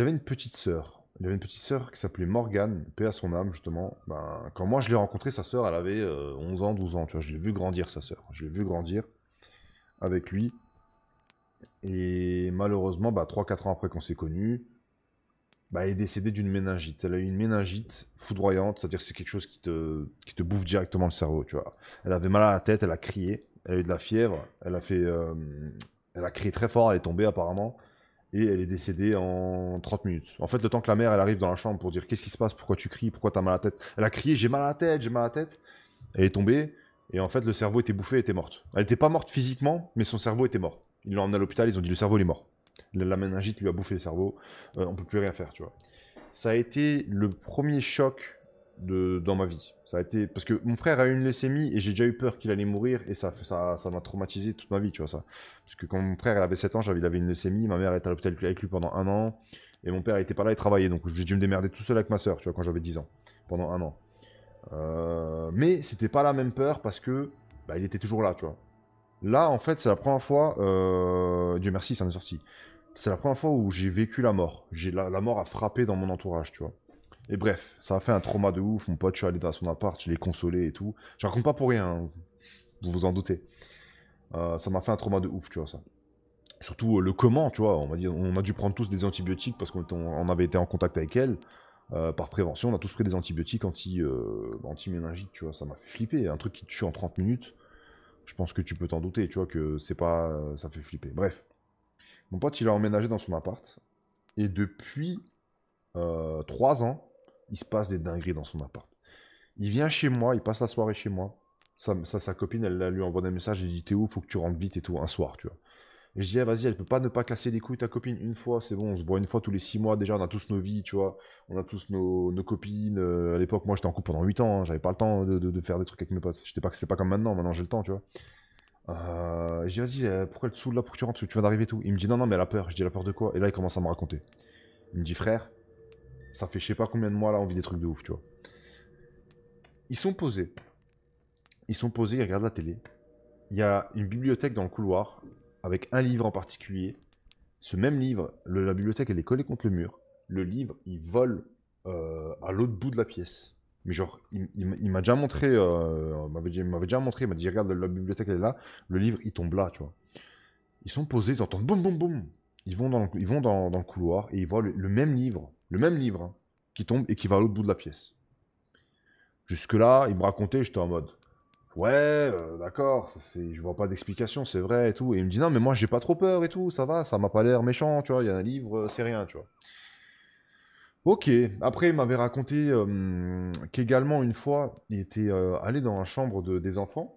[SPEAKER 1] avait une petite sœur. Il avait une petite sœur qui s'appelait Morgane, paix à son âme, justement. Ben, quand moi je l'ai rencontré, sa sœur, elle avait 11 ans, 12 ans, tu vois. Je l'ai vu grandir, sa sœur. Je l'ai vu grandir avec lui. Et malheureusement, bah, 3-4 ans après qu'on s'est connus, bah, elle est décédée d'une méningite. Elle a eu une méningite foudroyante, c'est-à-dire que c'est quelque chose qui te bouffe directement le cerveau, tu vois. Elle avait mal à la tête, elle a crié, elle a eu de la fièvre, elle a crié très fort, elle est tombée apparemment, et elle est décédée en 30 minutes. En fait, le temps que la mère, elle arrive dans la chambre pour dire qu'est-ce qui se passe, pourquoi tu cries, pourquoi t'as mal à la tête, elle a crié j'ai mal à la tête, j'ai mal à la tête, elle est tombée, et en fait, le cerveau était bouffé, elle était morte. Elle était pas morte physiquement, mais son cerveau était mort. Ils l'ont emmené à l'hôpital, ils ont dit le cerveau il est mort. La méningite lui a bouffé le cerveau, on peut plus rien faire, tu vois. Ça a été le premier choc dans ma vie. Ça a été parce que mon frère a eu une leucémie et j'ai déjà eu peur qu'il allait mourir et ça m'a traumatisé toute ma vie, tu vois ça. Parce que quand mon frère il avait 7 ans, il avait une leucémie, ma mère était à l'hôpital avec lui pendant un an et mon père était pas là, il travaillait donc j'ai dû me démerder tout seul avec ma soeur, tu vois, quand j'avais 10 ans, pendant un an. Mais c'était pas la même peur parce que bah, il était toujours là, tu vois. Là, en fait, c'est la première fois, Dieu merci, ça en est sorti. C'est la première fois où j'ai vécu la mort. La mort a frappé dans mon entourage, tu vois. Et bref, ça a fait un trauma de ouf. Mon pote, je suis allé dans son appart, je l'ai consolé et tout. Je raconte pas pour rien, hein, vous vous en doutez. Ça m'a fait un trauma de ouf, tu vois, ça. Surtout le comment, tu vois. On a dû prendre tous des antibiotiques parce qu'on avait été en contact avec elle. Par prévention, on a tous pris des antibiotiques anti-méningites, tu vois. Ça m'a fait flipper. Un truc qui te tue en 30 minutes. Je pense que tu peux t'en douter, tu vois, que c'est pas. Ça fait flipper. Bref. Mon pote, il a emménagé dans son appart. Et depuis 3 ans, il se passe des dingueries dans son appart. Il vient chez moi, il passe la soirée chez moi. Sa copine, elle lui envoie des messages, elle dit t'es où, faut que tu rentres vite et tout, un soir, tu vois. Et je dis, ah, vas-y, elle peut pas ne pas casser les couilles ta copine une fois, c'est bon, on se voit une fois tous les 6 mois, déjà, on a tous nos vies, tu vois, on a tous nos copines. À l'époque, moi, j'étais en couple pendant 8 ans, hein, j'avais pas le temps de faire des trucs avec mes potes. C'était pas comme maintenant j'ai le temps, tu vois. Je dis, vas-y, pourquoi elle te saoule là pour que tu rentres, tu vas d'arriver et tout. Il me dit, non, non, mais elle a peur. Je dis, elle a peur de quoi? Et là, il commence à me raconter. Il me dit, frère, ça fait je sais pas combien de mois là, on vit des trucs de ouf, tu vois. Ils sont posés. Ils sont posés, ils regardent la télé. Il y a une bibliothèque dans le couloir, avec un livre en particulier. Ce même livre, la bibliothèque, elle est collée contre le mur. Le livre, il vole à l'autre bout de la pièce. Mais genre, il m'a déjà montré, il m'avait déjà montré, il m'a dit, regarde, bibliothèque, elle est là. Le livre, il tombe là, tu vois. Ils sont posés, ils entendent boum, boum, boum. Ils vont dans le couloir et ils voient le même livre, hein, qui tombe et qui va à l'autre bout de la pièce. Jusque-là, il me racontait, j'étais en mode, ouais, d'accord, je vois pas d'explication, c'est vrai et tout. Et il me dit, non, mais moi, j'ai pas trop peur et tout, ça va, ça m'a pas l'air méchant, tu vois, il y a un livre, c'est rien, tu vois. Ok, après, il m'avait raconté qu'également, une fois, il était allé dans la chambre des enfants.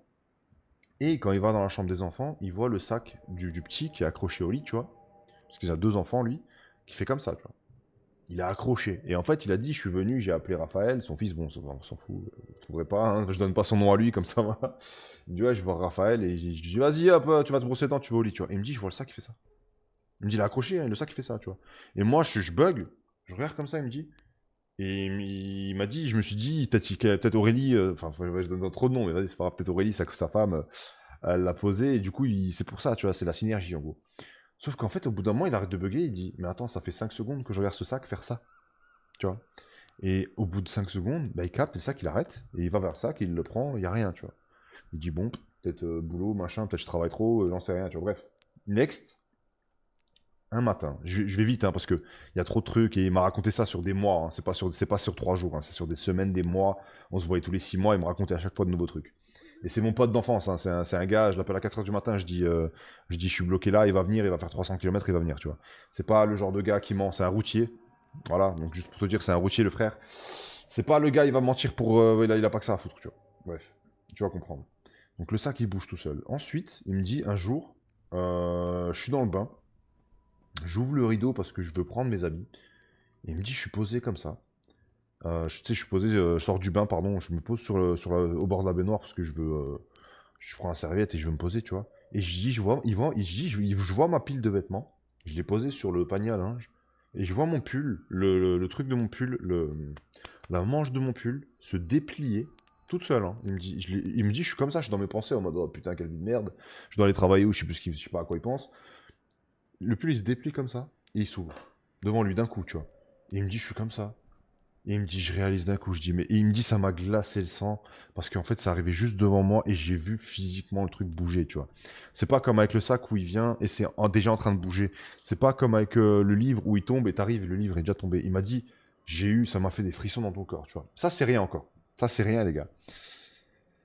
[SPEAKER 1] Et quand il va dans la chambre des enfants, il voit le sac du petit qui est accroché au lit, tu vois. Parce qu'il a 2 enfants, lui, qui fait comme ça, tu vois. Il a accroché. Et en fait, il a dit, je suis venu, j'ai appelé Raphaël, son fils, bon, on s'en fout, vous trouverez pas, hein, je donne pas son nom à lui, comme ça, va. Il me dit, ouais, je vais voir Raphaël, et je dis, vas-y, hop, tu vas te brosser les dents, tu vas au lit, tu vois. Et il me dit, je vois le sac qui fait ça. Il me dit, il a accroché, hein, le sac qui fait ça, tu vois. Et moi, je bug, je regarde comme ça, il me dit. Et il m'a dit, je me suis dit, peut-être Aurélie, enfin, je donne trop de noms, mais vas-y, c'est pas grave, peut-être Aurélie, sa femme, elle l'a posé, et du coup, c'est pour ça, tu vois, c'est la synergie, en gros. Sauf qu'en fait, au bout d'un moment, il arrête de bugger, il dit, mais attends, ça fait 5 secondes que je regarde ce sac faire ça, tu vois. Et au bout de 5 secondes, bah, il capte, et le sac, il arrête, et il va vers le sac, il le prend, il n'y a rien, tu vois. Il dit, bon, peut-être boulot, machin, peut-être je travaille trop, j'en sais rien, tu vois. Bref. Next, un matin, je vais vite, hein, parce que il y a trop de trucs, et il m'a raconté ça sur des mois, hein, c'est pas sur 3 jours, hein, c'est sur des semaines, des mois, on se voyait tous les 6 mois, il me racontait à chaque fois de nouveaux trucs. Et c'est mon pote d'enfance, hein, c'est un gars, je l'appelle à 4h du matin, je dis, je suis bloqué là, il va venir, il va faire 300 km, il va venir, tu vois. C'est pas le genre de gars qui ment, c'est un routier. Voilà, donc juste pour te dire, c'est un routier, le frère. C'est pas le gars, il va mentir pour... il a pas que ça à foutre, tu vois. Bref, tu vas comprendre. Donc le sac, il bouge tout seul. Ensuite, il me dit, un jour, je suis dans le bain, j'ouvre le rideau parce que je veux prendre mes habits. Et il me dit, je suis posé comme ça. Tu sais, je suis posé, je sors du bain, pardon, je me pose au bord de la baignoire parce que je prends la serviette et je veux me poser, tu vois. Et je dis, je vois ma pile de vêtements. Je l'ai posée sur le panier à linge. Et je vois mon pull, le truc de mon pull, la manche de mon pull se déplier toute seule, hein. Il me dit, je suis comme ça, je suis dans mes pensées en mode, oh putain, quelle vie de merde. Je dois aller travailler ou je sais plus je sais pas à quoi il pense. Le pull, il se déplie comme ça et il s'ouvre. Devant lui d'un coup, tu vois. Et il me dit, je suis comme ça. Et il me dit, je réalise d'un coup, je dis, mais... Et il me dit, ça m'a glacé le sang, parce qu'en fait, ça arrivait juste devant moi, et j'ai vu physiquement le truc bouger, tu vois. C'est pas comme avec le sac où il vient, et c'est déjà en train de bouger. C'est pas comme avec le livre où il tombe, et t'arrives, et le livre est déjà tombé. Il m'a dit, ça m'a fait des frissons dans ton corps, tu vois. Ça, c'est rien encore. Ça, c'est rien, les gars.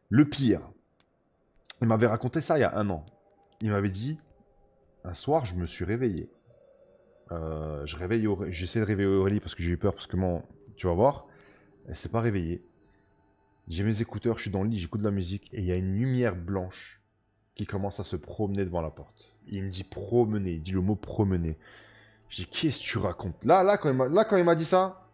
[SPEAKER 1] Le pire, il m'avait raconté ça il y a un an. Il m'avait dit, un soir, je me suis réveillé. J'essaie de réveiller Aurélie parce que j'ai eu peur, parce que moi, tu vas voir, elle s'est pas réveillée. J'ai mes écouteurs, je suis dans le lit, j'écoute de la musique, et il y a une lumière blanche qui commence à se promener devant la porte. Il me dit promener, il dit le mot promener. Je dis, qu'est-ce que tu racontes? Quand il m'a dit ça,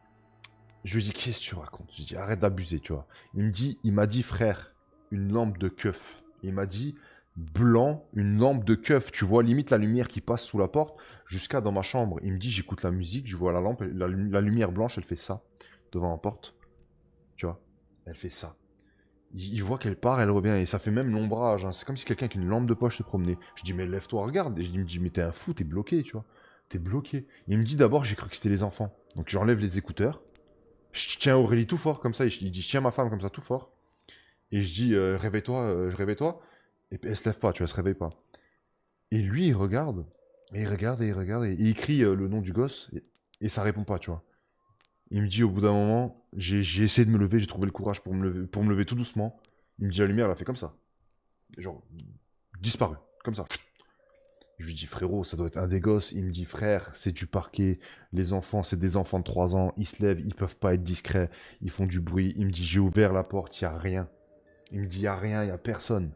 [SPEAKER 1] je lui dis, qu'est-ce que tu racontes? Je dis, arrête d'abuser, tu vois. Il m'a dit, frère, une lampe de keuf. Il m'a dit, blanc, une lampe de keuf. Tu vois limite la lumière qui passe sous la porte jusqu'à dans ma chambre. Il me dit, j'écoute la musique, je vois la lampe, la lumière blanche, elle fait ça devant la porte. Tu vois, elle fait ça. Il voit qu'elle part, elle revient, et ça fait même l'ombrage, hein. C'est comme si quelqu'un avec une lampe de poche se promenait. Je dis, mais lève-toi, regarde. Et il me dit, mais t'es un fou, t'es bloqué, tu vois. T'es bloqué. Il me dit d'abord, j'ai cru que c'était les enfants. Donc j'enlève les écouteurs. Je tiens Aurélie tout fort, comme ça. Il dit, je tiens ma femme comme ça, tout fort. Et je dis, réveille-toi. Et puis elle se lève pas, tu vois, elle se réveille pas. Et lui, il regarde. Et il regarde, et il regarde, et il écrit le nom du gosse. Et ça répond pas, tu vois. Il me dit au bout d'un moment, j'ai essayé de me lever, j'ai trouvé le courage pour me lever tout doucement. Il me dit la lumière, elle a fait comme ça. Genre, disparu, comme ça. Je lui dis, frérot, ça doit être un des gosses. Il me dit, frère, c'est du parquet. Les enfants, c'est des enfants de 3 ans. Ils se lèvent, ils peuvent pas être discrets. Ils font du bruit. Il me dit, j'ai ouvert la porte, il y a rien. Il me dit, il n'y a rien, il n'y a personne.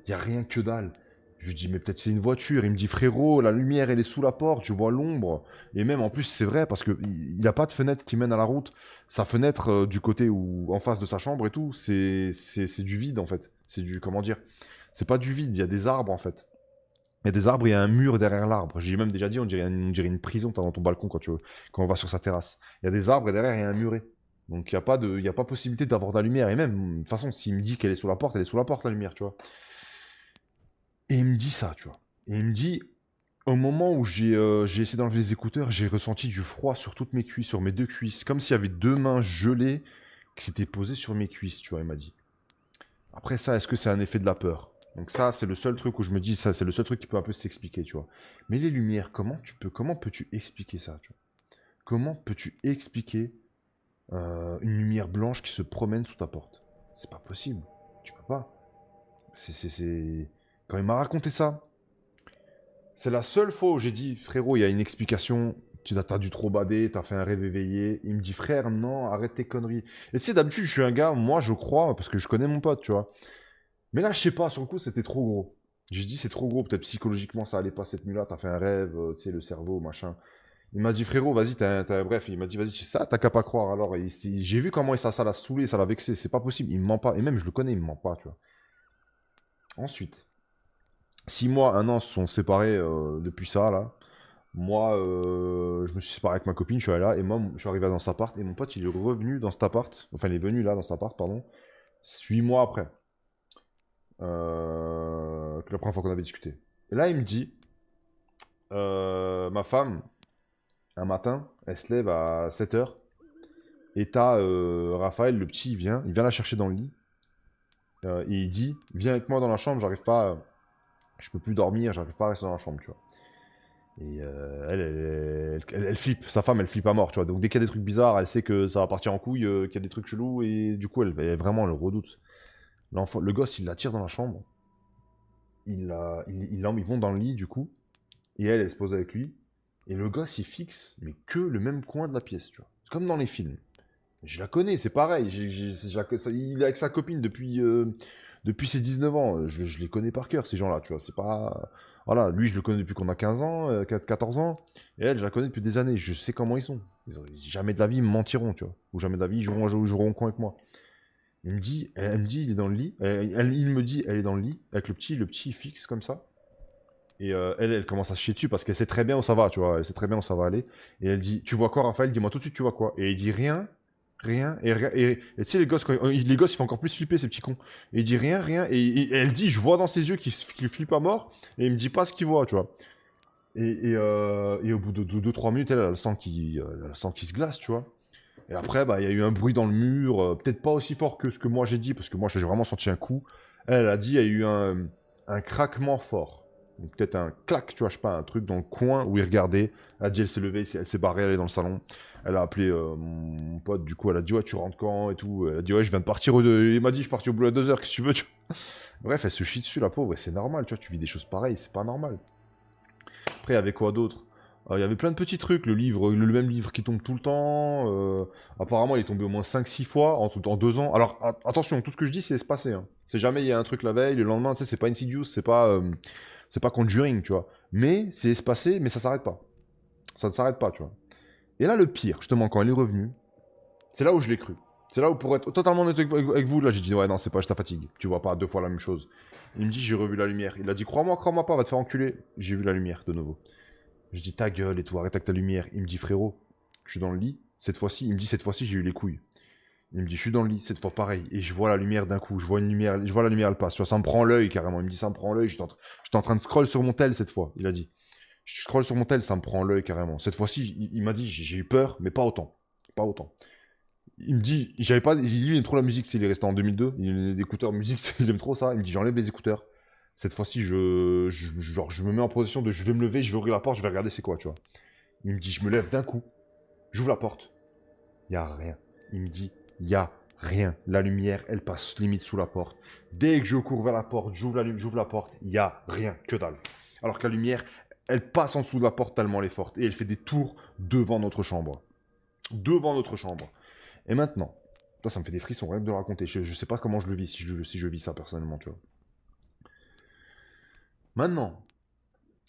[SPEAKER 1] Il n'y a rien que dalle. Je lui dis, mais peut-être c'est une voiture. Il me dit, frérot, la lumière, elle est sous la porte, je vois l'ombre. Et même, en plus, c'est vrai, parce qu'il n'a pas de fenêtre qui mène à la route. Sa fenêtre, du côté où, en face de sa chambre et tout, c'est du vide, en fait. C'est du, comment dire, c'est pas du vide, il y a des arbres, en fait. Il y a des arbres, il y a un mur derrière l'arbre. J'ai même déjà dit, on dirait une prison, t'as dans ton balcon quand on va sur sa terrasse. Il y a des arbres et derrière, il y a un muret. Donc il y a pas possibilité d'avoir de la lumière. Et même, de toute façon, s'il me dit qu'elle est sous la porte, elle est sous la porte, la lumière, tu vois. Et il me dit ça, tu vois. Et il me dit, au moment où j'ai essayé d'enlever les écouteurs, j'ai ressenti du froid sur toutes mes cuisses, sur mes deux cuisses. Comme s'il y avait deux mains gelées qui s'étaient posées sur mes cuisses, tu vois, il m'a dit. Après ça, est-ce que c'est un effet de la peur? Donc ça, c'est le seul truc où je me dis, ça, c'est le seul truc qui peut un peu s'expliquer, tu vois. Mais les lumières, comment peux-tu expliquer ça, tu vois? Comment peux-tu expliquer une lumière blanche qui se promène sous ta porte? C'est pas possible. Tu peux pas. Quand il m'a raconté ça, c'est la seule fois où j'ai dit, frérot, il y a une explication. T'as dû trop bader, t'as fait un rêve éveillé. Il me dit, frère, non, arrête tes conneries. Et tu sais, d'habitude, je suis un gars, moi, je crois, parce que je connais mon pote, tu vois. Mais là, je sais pas, sur le coup, c'était trop gros. J'ai dit, c'est trop gros, peut-être psychologiquement, ça allait pas cette nuit-là, t'as fait un rêve, tu sais, le cerveau, machin. Il m'a dit, frérot, vas-y, bref, il m'a dit, vas-y, c'est ça, t'as qu'à pas croire. Alors, j'ai vu comment ça l'a saoulé, ça l'a vexé, c'est pas possible, il me ment pas. Et même, je le connais, il me ment pas, tu vois. Ensuite, 6 mois, 1 an se sont séparés depuis ça, là. Moi, je me suis séparé avec ma copine, je suis allé là, et moi, je suis arrivé dans cet appart, et mon pote, il est revenu dans cet appart, enfin, il est venu là, dans cet appart, pardon, 8 mois après, que la première fois qu'on avait discuté. Et là, il me dit, ma femme, un matin, elle se lève à 7 h, et t'as Raphaël, le petit, il vient la chercher dans le lit, et il dit, viens avec moi dans la chambre, j'arrive pas, je peux plus dormir, j'arrive pas à rester dans la chambre, tu vois. Et elle flippe, sa femme elle flippe à mort, tu vois. Donc dès qu'il y a des trucs bizarres, elle sait que ça va partir en couille, qu'il y a des trucs chelous, et du coup vraiment elle le redoute. L'enfant, le gosse il la tire dans la chambre, ils vont dans le lit du coup, et elle se pose avec lui, et le gosse il fixe, mais que le même coin de la pièce, tu vois. C'est comme dans les films. Je la connais, c'est pareil, il est avec sa copine depuis ses 19 ans, je les connais par cœur ces gens-là, tu vois, c'est pas... Voilà, lui je le connais depuis qu'on a 15 ans, 14 ans, et elle je la connais depuis des années, je sais comment ils sont. Jamais de la vie ils me mentiront, tu vois, ou jamais de la vie ils joueront au con avec moi. Elle me dit, il est dans le lit, il me dit, elle est dans le lit, avec le petit fixe comme ça, et elle commence à se chier dessus parce qu'elle sait très bien où ça va, tu vois, elle sait très bien où ça va aller, et elle dit, tu vois quoi Raphaël, dis-moi tout de suite tu vois quoi, et il dit rien, rien, et tu sais, les gosses, ils font encore plus flipper, ces petits cons. Et il dit rien, rien, et elle dit, je vois dans ses yeux qu'il flippe à mort, et il me dit pas ce qu'il voit, tu vois. Et au bout de 2-3 minutes, elle le sent qui se glace, tu vois. Et après, bah, il y a eu un bruit dans le mur, peut-être pas aussi fort que ce que moi j'ai dit, parce que moi j'ai vraiment senti un coup. Elle a dit, il y a eu un craquement fort. Donc peut-être un clac, tu vois, je sais pas, un truc dans le coin où il regardait. Elle a dit, elle s'est levée, elle s'est barrée, elle est dans le salon. Elle a appelé mon pote, du coup, elle a dit, ouais, tu rentres quand et tout. Elle a dit, ouais, je viens de partir. Il m'a dit, je suis parti au boulot à 2 h, qu'est-ce que tu veux, tu vois. Bref, elle se chie dessus, la pauvre, et c'est normal, tu vois, tu vis des choses pareilles, c'est pas normal. Après, il y avait quoi d'autre? Il y avait plein de petits trucs, le même livre qui tombe tout le temps. Apparemment, il est tombé au moins 5-6 fois en 2 ans. Alors, attention, tout ce que je dis, c'est espacé. Hein. C'est jamais il y a un truc la veille, le lendemain, tu sais, c'est pas Insidious, c'est pas Conjuring, tu vois. Mais c'est espacé, mais ça s'arrête pas. Ça ne s'arrête pas, tu vois. Et là, le pire, justement, quand elle est revenue, c'est là où je l'ai cru. C'est là où, pour être totalement honnête avec vous, là, j'ai dit, ouais, non, c'est pas, je ta fatigue. Tu vois pas 2 fois la même chose. Il me dit, j'ai revu la lumière. Il a dit, crois-moi pas, va te faire enculer. J'ai vu la lumière de nouveau. Je dis, ta gueule et tout, arrête avec ta lumière. Il me dit, frérot, je suis dans le lit. Cette fois-ci, il me dit, cette fois-ci, j'ai eu les couilles. Il me dit, je suis dans le lit, cette fois pareil. Et je vois la lumière d'un coup. Je vois la lumière, elle passe. Tu vois, ça me prend l'œil carrément. Il me dit, ça me prend l'œil. J'étais en train de scroll sur mon tel cette fois. Il a dit, je scroll sur mon tel, ça me prend l'œil carrément. Cette fois-ci, il m'a dit, j'ai eu peur, mais pas autant. Pas autant. Il me dit, j'avais pas. Lui, il aime trop la musique, il est resté en 2002. Il a des écouteurs musique, il aime trop ça. Il me dit, j'enlève les écouteurs. Cette fois-ci, genre, je me mets en position de je vais me lever, je vais ouvrir la porte, je vais regarder c'est quoi, tu vois. Il me dit, je me lève d'un coup, j'ouvre la porte. Il y a rien. Il me dit, il y a rien. La lumière, elle passe limite sous la porte. Dès que je cours vers la porte, j'ouvre la porte, il y a rien, que dalle. Alors que la lumière, elle passe en dessous de la porte tellement elle est forte. Et elle fait des tours devant notre chambre. Devant notre chambre. Et maintenant, Ça me fait des frissons, rien que de le raconter. Je sais pas comment je le vis, si je vis ça personnellement, tu vois. Maintenant,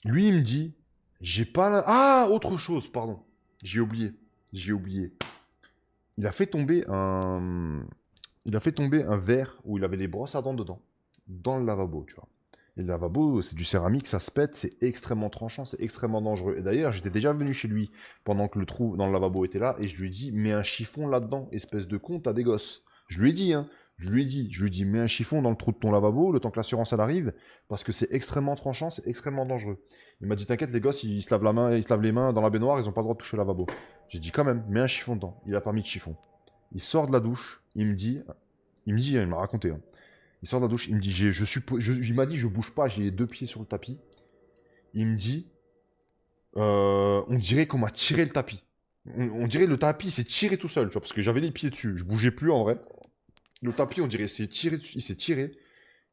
[SPEAKER 1] lui, il me dit, j'ai pas la... Ah, autre chose, pardon. J'ai oublié. J'ai oublié. Il a fait tomber un... Il a fait tomber un verre où il avait les brosses à dents dedans. Dans le lavabo, tu vois. Et le lavabo, c'est du céramique, ça se pète, c'est extrêmement tranchant, c'est extrêmement dangereux. Et d'ailleurs, j'étais déjà venu chez lui pendant que le trou dans le lavabo était là, et je lui ai dit, mets un chiffon là-dedans, espèce de con, t'as des gosses. Je lui ai dit, hein. Je lui ai dit, mets un chiffon dans le trou de ton lavabo, le temps que l'assurance elle arrive, parce que c'est extrêmement tranchant, c'est extrêmement dangereux. Il m'a dit, t'inquiète, les gosses, ils se lavent la main, ils se lavent les mains dans la baignoire, ils ont pas le droit de toucher le lavabo. J'ai dit, quand même, mets un chiffon dedans. Il a pas mis de chiffon. Il sort de la douche, il m'a raconté, hein. Il sort de la douche, il me dit, il m'a dit, je bouge pas, j'ai les deux pieds sur le tapis. Il me dit, on dirait qu'on m'a tiré le tapis. On dirait le tapis s'est tiré tout seul, tu vois, parce que j'avais les pieds dessus, je bougeais plus en vrai. Le tapis, on dirait, s'est tiré dessus, il s'est tiré.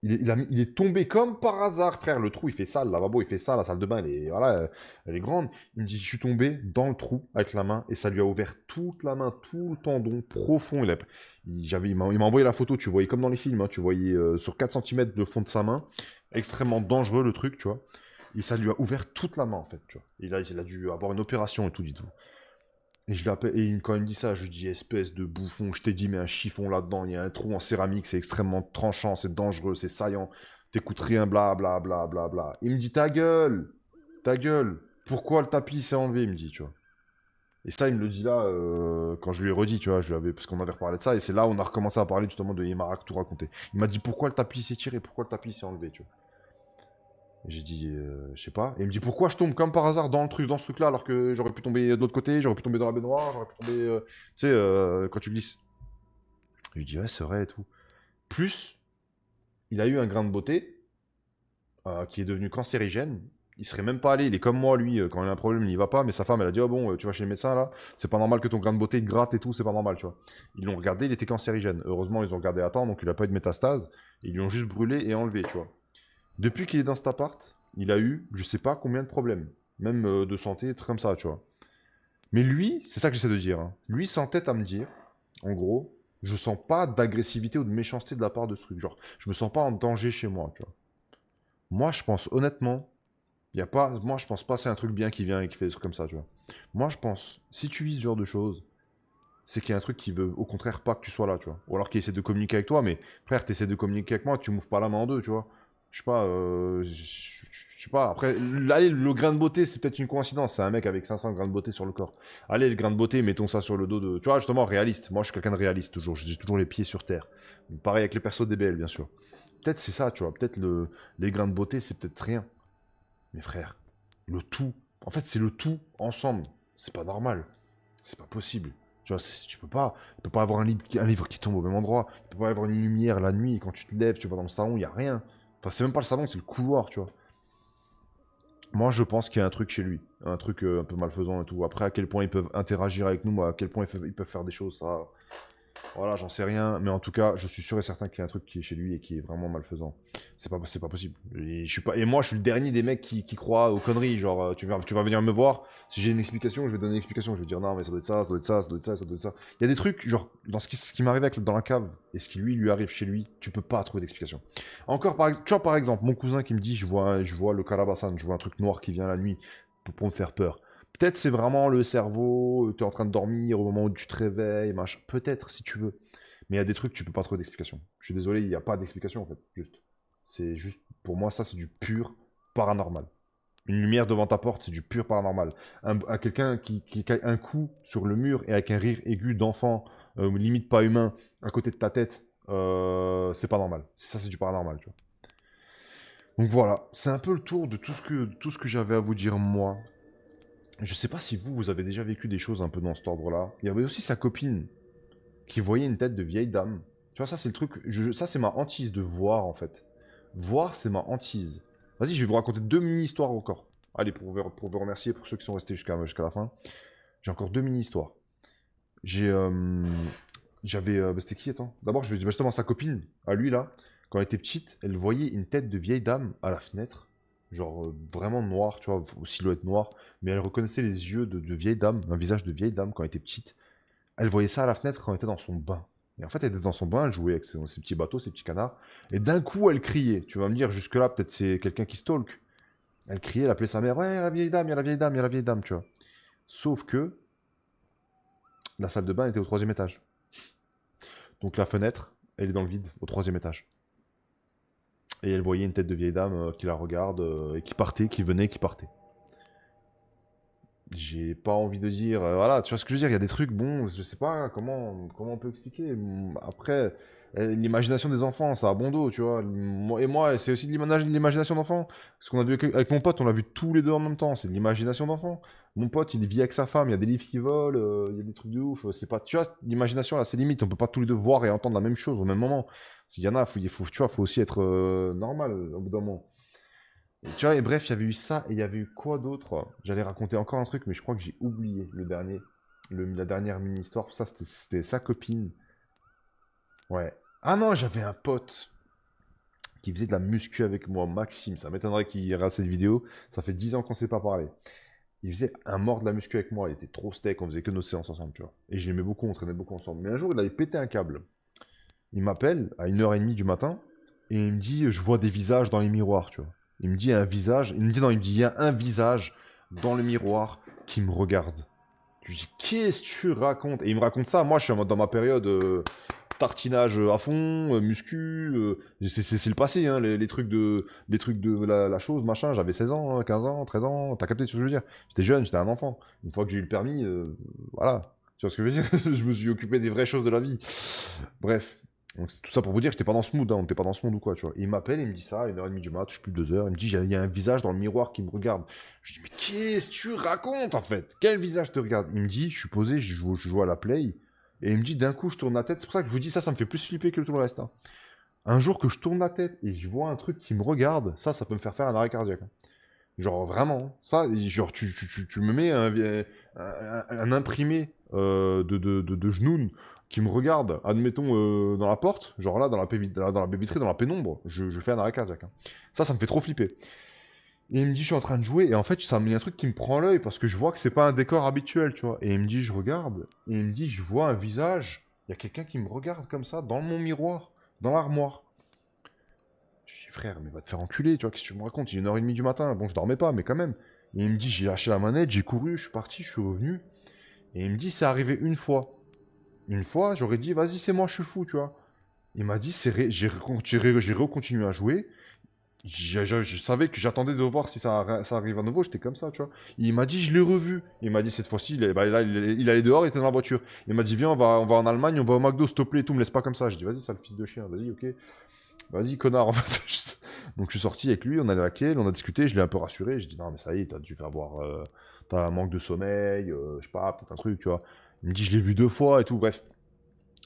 [SPEAKER 1] Il est tombé comme par hasard, frère. Le trou, il fait ça, le lavabo, il fait ça, la salle de bain, elle est grande. Il me dit, je suis tombé dans le trou avec la main et ça lui a ouvert toute la main, tout le tendon profond. Il m'a envoyé la photo, tu voyais comme dans les films, hein, tu voyais sur 4 cm le fond de sa main. Extrêmement dangereux le truc, tu vois. Et ça lui a ouvert toute la main, en fait, tu vois. Et là, il a dû avoir une opération et tout, dites-vous. Et je l'appelle, et quand il me dit ça, je lui dis, espèce de bouffon, je t'ai dit, mais un chiffon là-dedans, il y a un trou en céramique, c'est extrêmement tranchant, c'est dangereux, c'est saillant, t'écoutes rien, bla bla bla bla bla. Il me dit, ta gueule, pourquoi le tapis s'est enlevé, il me dit, tu vois. Et ça, il me le dit là, quand je lui ai redit, tu vois, parce qu'on avait reparlé de ça, et c'est là où on a recommencé à parler justement de Yemara, tout raconté. Il m'a dit, pourquoi le tapis s'est tiré, pourquoi le tapis s'est enlevé, tu vois. Et j'ai dit, je sais pas. Et il me dit, pourquoi je tombe comme par hasard dans ce truc-là, alors que j'aurais pu tomber de l'autre côté, j'aurais pu tomber dans la baignoire, j'aurais pu tomber, tu sais, quand tu glisses. Je lui dis, ouais, c'est vrai et tout. Plus, il a eu un grain de beauté qui est devenu cancérigène. Il serait même pas allé, il est comme moi, lui, quand il a un problème, il n'y va pas, mais sa femme, elle a dit, oh bon, tu vas chez le médecin là, c'est pas normal que ton grain de beauté te gratte et tout, c'est pas normal, tu vois. Ils l'ont regardé, il était cancérigène. Heureusement, ils ont regardé à temps, donc il a pas eu de métastase. Ils lui ont juste brûlé et enlevé, tu vois. Depuis qu'il est dans cet appart, il a eu, je sais pas combien de problèmes. Même de santé, des trucs comme ça, tu vois. Mais lui, c'est ça que j'essaie de dire, hein. Lui s'entête à me dire, en gros, je sens pas d'agressivité ou de méchanceté de la part de ce truc. Genre, je me sens pas en danger chez moi, tu vois. Moi, je pense honnêtement, y a pas, moi, je pense pas c'est un truc bien qui vient et qui fait des trucs comme ça, tu vois. Moi, je pense, si tu vis ce genre de choses, c'est qu'il y a un truc qui veut, au contraire, pas que tu sois là, tu vois. Ou alors qu'il essaie de communiquer avec toi, mais frère, t'essaies de communiquer avec moi, tu m'ouvres pas la main en deux, tu vois. Je sais pas, je sais pas. Après, allez, le grain de beauté, c'est peut-être une coïncidence. C'est un mec avec 500 grains de beauté sur le corps. Allez, le grain de beauté, mettons ça sur le dos de. Tu vois, justement, réaliste. Moi, je suis quelqu'un de réaliste, toujours. J'ai toujours les pieds sur terre. Pareil avec les persos DBL, bien sûr. Peut-être c'est ça, tu vois. Peut-être les grains de beauté, c'est peut-être rien. Mais frère, le tout. En fait, c'est le tout ensemble. C'est pas normal. C'est pas possible. Tu vois, tu peux pas. Il peut pas avoir un livre qui tombe au même endroit. Il peut pas avoir une lumière la nuit. Quand tu te lèves, tu vas dans le salon, il y a rien. Enfin, c'est même pas le salon, c'est le couloir, tu vois. Moi, je pense qu'il y a un truc chez lui. Un truc un peu malfaisant et tout. Après, à quel point ils peuvent interagir avec nous, à quel point ils peuvent faire des choses, ça. Voilà, j'en sais rien, mais en tout cas, je suis sûr et certain qu'il y a un truc qui est chez lui et qui est vraiment malfaisant. C'est pas possible. Et, je suis pas, et moi, je suis le dernier des mecs qui croient aux conneries. Genre, tu vas venir me voir, si j'ai une explication, je vais donner une explication. Je vais dire non, mais ça doit être ça, ça doit être ça, ça doit être ça, ça doit être ça. Il y a des trucs, genre, dans ce qui m'arrive dans la cave et ce qui lui arrive chez lui, tu peux pas trouver d'explication. Encore, tu vois, par exemple, mon cousin qui me dit, je vois le Karabasan, je vois un truc noir qui vient la nuit pour me faire peur. Peut-être c'est vraiment le cerveau, tu es en train de dormir au moment où tu te réveilles, machin. Peut-être, si tu veux. Mais il y a des trucs, tu peux pas trouver d'explication. Je suis désolé, il n'y a pas d'explication en fait. Juste. C'est juste, pour moi, ça c'est du pur paranormal. Une lumière devant ta porte, c'est du pur paranormal. Quelqu'un qui a un coup sur le mur et avec un rire aigu d'enfant, limite pas humain, à côté de ta tête, c'est pas normal. Ça c'est du paranormal, tu vois. Donc voilà, c'est un peu le tour de tout ce que j'avais à vous dire moi. Je sais pas si vous avez déjà vécu des choses un peu dans cet ordre-là. Il y avait aussi sa copine qui voyait une tête de vieille dame. Tu vois, ça c'est le truc, ça c'est ma hantise de voir en fait. Voir, c'est ma hantise. Vas-y, je vais vous raconter deux mini-histoires encore. Allez, pour vous remercier, pour ceux qui sont restés jusqu'à la fin. J'ai encore deux mini-histoires. J'avais... c'était qui, attends? D'abord, je vais dire justement sa copine, à lui là, quand elle était petite, elle voyait une tête de vieille dame à la fenêtre. Genre vraiment noire, tu vois, silhouette noire. Mais elle reconnaissait les yeux de vieille dame, un visage de vieille dame quand elle était petite. Elle voyait ça à la fenêtre quand elle était dans son bain. Et en fait, elle était dans son bain, elle jouait avec ses petits bateaux, ses petits canards. Et d'un coup, elle criait. Tu vas me dire, jusque-là, peut-être c'est quelqu'un qui stalk. Elle criait, elle appelait sa mère. Ouais, la vieille dame, il y a la vieille dame, il y a la vieille dame, tu vois. Sauf que la salle de bain était au 3e étage. Donc la fenêtre, elle est dans le vide, au 3e étage. Et elle voyait une tête de vieille dame qui la regarde et qui partait, qui venait, qui partait. J'ai pas envie de dire, voilà, tu vois ce que je veux dire, il y a des trucs, bon, je sais pas comment on peut expliquer. Après, l'imagination des enfants, ça a bon dos, tu vois. Et moi, c'est aussi de l'imagination d'enfant. Ce qu'on a vu avec mon pote, on l'a vu tous les deux en même temps, c'est de l'imagination d'enfant. Mon pote, il vit avec sa femme, il y a des livres qui volent, il y a des trucs de ouf. C'est pas, tu vois, l'imagination là, c'est limite, on peut pas tous les deux voir et entendre la même chose au même moment. S'il y en a, tu vois, faut aussi être normal au bout d'un moment. Tu vois, et bref, il y avait eu ça, et il y avait eu quoi d'autre? J'allais raconter encore un truc, mais je crois que j'ai oublié le dernier. La dernière mini-histoire. Ça, c'était sa copine. Ouais. Ah non, j'avais un pote qui faisait de la muscu avec moi, Maxime. Ça m'étonnerait qu'il regarde cette vidéo. Ça fait 10 ans qu'on ne s'est pas parlé. Il faisait un mort de la muscu avec moi. Il était trop steak, on faisait que nos séances ensemble, tu vois. Et je l'aimais beaucoup, on traînait beaucoup ensemble. Mais un jour, il avait pété un câble. Il m'appelle à 1h30 du matin, et il me dit, je vois des visages dans les miroirs, tu vois. Il me dit un visage, il me dit non, il me dit, il y a un visage dans le miroir qui me regarde. Je lui dis, qu'est-ce que tu racontes? Et il me raconte ça, moi je suis en mode dans ma période tartinage à fond, muscu, c'est le passé, hein, les trucs de la chose, machin, j'avais 16 ans, hein, 15 ans, 13 ans, t'as capté ce que je veux dire? J'étais jeune, j'étais un enfant. Une fois que j'ai eu le permis, voilà. Tu vois ce que je veux dire? Je me suis occupé des vraies choses de la vie. Bref. Donc c'est tout ça pour vous dire que j'étais pas dans ce mood, hein, on était pas dans ce monde ou quoi, tu vois. Et il m'appelle, il me dit ça, à 1h30 du mat, je suis plus de 2h, il me dit, il y a un visage dans le miroir qui me regarde. Je dis, mais qu'est-ce que tu racontes en fait? Quel visage te regarde? Il me dit, je suis posé, je joue à la play, et il me dit, d'un coup, je tourne la tête, c'est pour ça que je vous dis ça, ça me fait plus flipper que tout le reste. Hein. Un jour que je tourne la tête et je vois un truc qui me regarde, ça peut me faire un arrêt cardiaque. Hein. Genre vraiment, ça, genre tu me mets un imprimé de genoux qui me regarde, admettons, dans la porte, genre là, dans la baie vitrée, dans la pénombre, je fais un arrêt cardiaque. Hein. Ça me fait trop flipper. Et il me dit, je suis en train de jouer, et en fait, ça me met un truc qui me prend l'œil, parce que je vois que c'est pas un décor habituel, tu vois. Et il me dit, je regarde, et il me dit, je vois un visage, il y a quelqu'un qui me regarde comme ça, dans mon miroir, dans l'armoire. Je dis, frère, mais va te faire enculer, tu vois, qu'est-ce que tu me racontes? Il est 1h30 du matin, bon, je dormais pas, mais quand même. Et il me dit, j'ai lâché la manette, j'ai couru, je suis parti, je suis revenu. Et il me dit, c'est arrivé une fois. Une fois, j'aurais dit, vas-y, c'est moi, je suis fou, tu vois. Il m'a dit, j'ai recontinué à jouer. Je savais que j'attendais de voir si ça arrive à nouveau, j'étais comme ça, tu vois. Il m'a dit, je l'ai revu. Il m'a dit, cette fois-ci, là, il allait dehors, il était dans la voiture. Il m'a dit, viens, on va en Allemagne, on va au McDo, s'il te plaît, et tout, me laisse pas comme ça. Je dis, vas-y, sale fils de chien, vas-y, ok. Vas-y, connard, en fait. Donc, je suis sorti avec lui, on allait à la quai, on a discuté, je l'ai un peu rassuré. Je dis, non, mais ça y est, t'as dû avoir. T'as un manque de sommeil, je sais pas, peut-être un truc, tu vois. Il me dit, je l'ai vu 2 fois et tout, bref.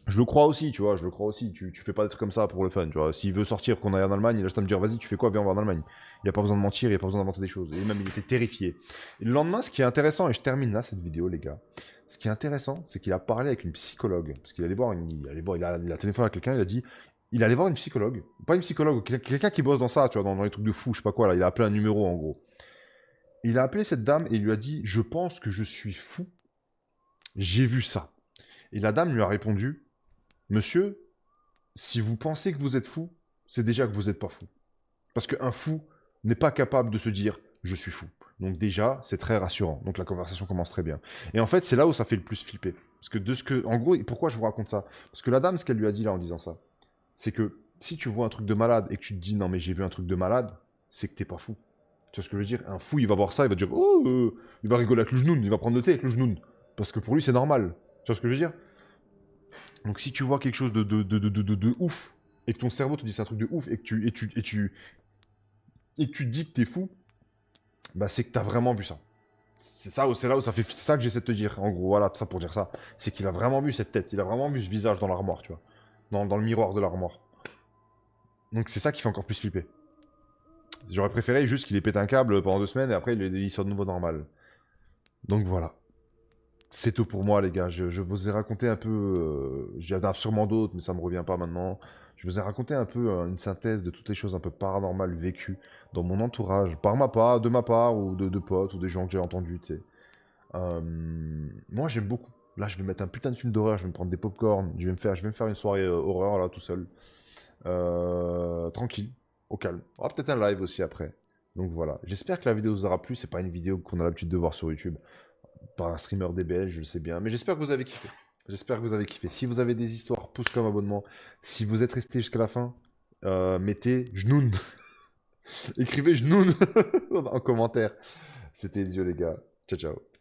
[SPEAKER 1] Je le crois aussi, tu vois, je le crois aussi. Tu fais pas des trucs comme ça pour le fun, tu vois. S'il veut sortir, qu'on aille en Allemagne, il a juste à me dire, vas-y, tu fais quoi, viens, on va en Allemagne. Il n'y a pas besoin de mentir, il n'y a pas besoin d'inventer des choses. Et même, il était terrifié. Et le lendemain, ce qui est intéressant, et je termine là cette vidéo, les gars. Ce qui est intéressant, c'est qu'il a parlé avec une psychologue. Parce qu'il allait voir, il a téléphoné à quelqu'un, il a dit, il allait voir une psychologue. Pas une psychologue, quelqu'un qui bosse dans ça, tu vois, dans les trucs de fou, je sais pas quoi, là. Il a appelé un numéro, en gros. Il a appelé cette dame et il lui a dit, je pense que je suis fou. J'ai vu ça. Et la dame lui a répondu, monsieur, si vous pensez que vous êtes fou, c'est déjà que vous n'êtes pas fou. Parce qu'un fou n'est pas capable de se dire je suis fou. Donc déjà, c'est très rassurant. Donc la conversation commence très bien. Et en fait, c'est là où ça fait le plus flipper. Parce que en gros, pourquoi je vous raconte ça? Parce que la dame, ce qu'elle lui a dit là en disant ça, c'est que si tu vois un truc de malade et que tu te dis non mais j'ai vu un truc de malade, c'est que t'es pas fou. Tu vois ce que je veux dire? Un fou, il va voir ça, il va dire oh, il va rigoler avec le genou, il va prendre le thé avec le genou. Parce que pour lui, c'est normal. Tu vois ce que je veux dire? Donc si tu vois quelque chose de ouf, et que ton cerveau te dit c'est un truc de ouf, et que tu te dis que t'es fou, bah c'est que t'as vraiment vu ça. C'est là où ça fait... C'est ça que j'essaie de te dire, en gros, voilà, tout ça pour dire ça. C'est qu'il a vraiment vu cette tête, il a vraiment vu ce visage dans l'armoire, tu vois. Dans le miroir de l'armoire. Donc c'est ça qui fait encore plus flipper. J'aurais préféré juste qu'il ait pété un câble pendant 2 semaines, et après il soit de nouveau normal. Donc voilà. C'est tout pour moi, les gars. Je vous ai raconté un peu. J'en ai sûrement d'autres, mais ça me revient pas maintenant. Je vous ai raconté un peu une synthèse de toutes les choses un peu paranormales vécues dans mon entourage, par ma part, de ma part, ou de potes, ou des gens que j'ai entendus, tu sais. Moi, j'aime beaucoup. là, je vais mettre un putain de film d'horreur, je vais me prendre des popcorn, je vais me faire une soirée horreur, là, tout seul. Tranquille, au calme. On aura peut-être un live aussi après. Donc voilà. J'espère que la vidéo vous aura plu. C'est pas une vidéo qu'on a l'habitude de voir sur YouTube. Par un streamer DBL, je le sais bien. Mais j'espère que vous avez kiffé. J'espère que vous avez kiffé. Si vous avez des histoires, pouce comme abonnement. Si vous êtes resté jusqu'à la fin, mettez genoun. Écrivez genoun en commentaire. C'était les yeux, les gars. Ciao, ciao.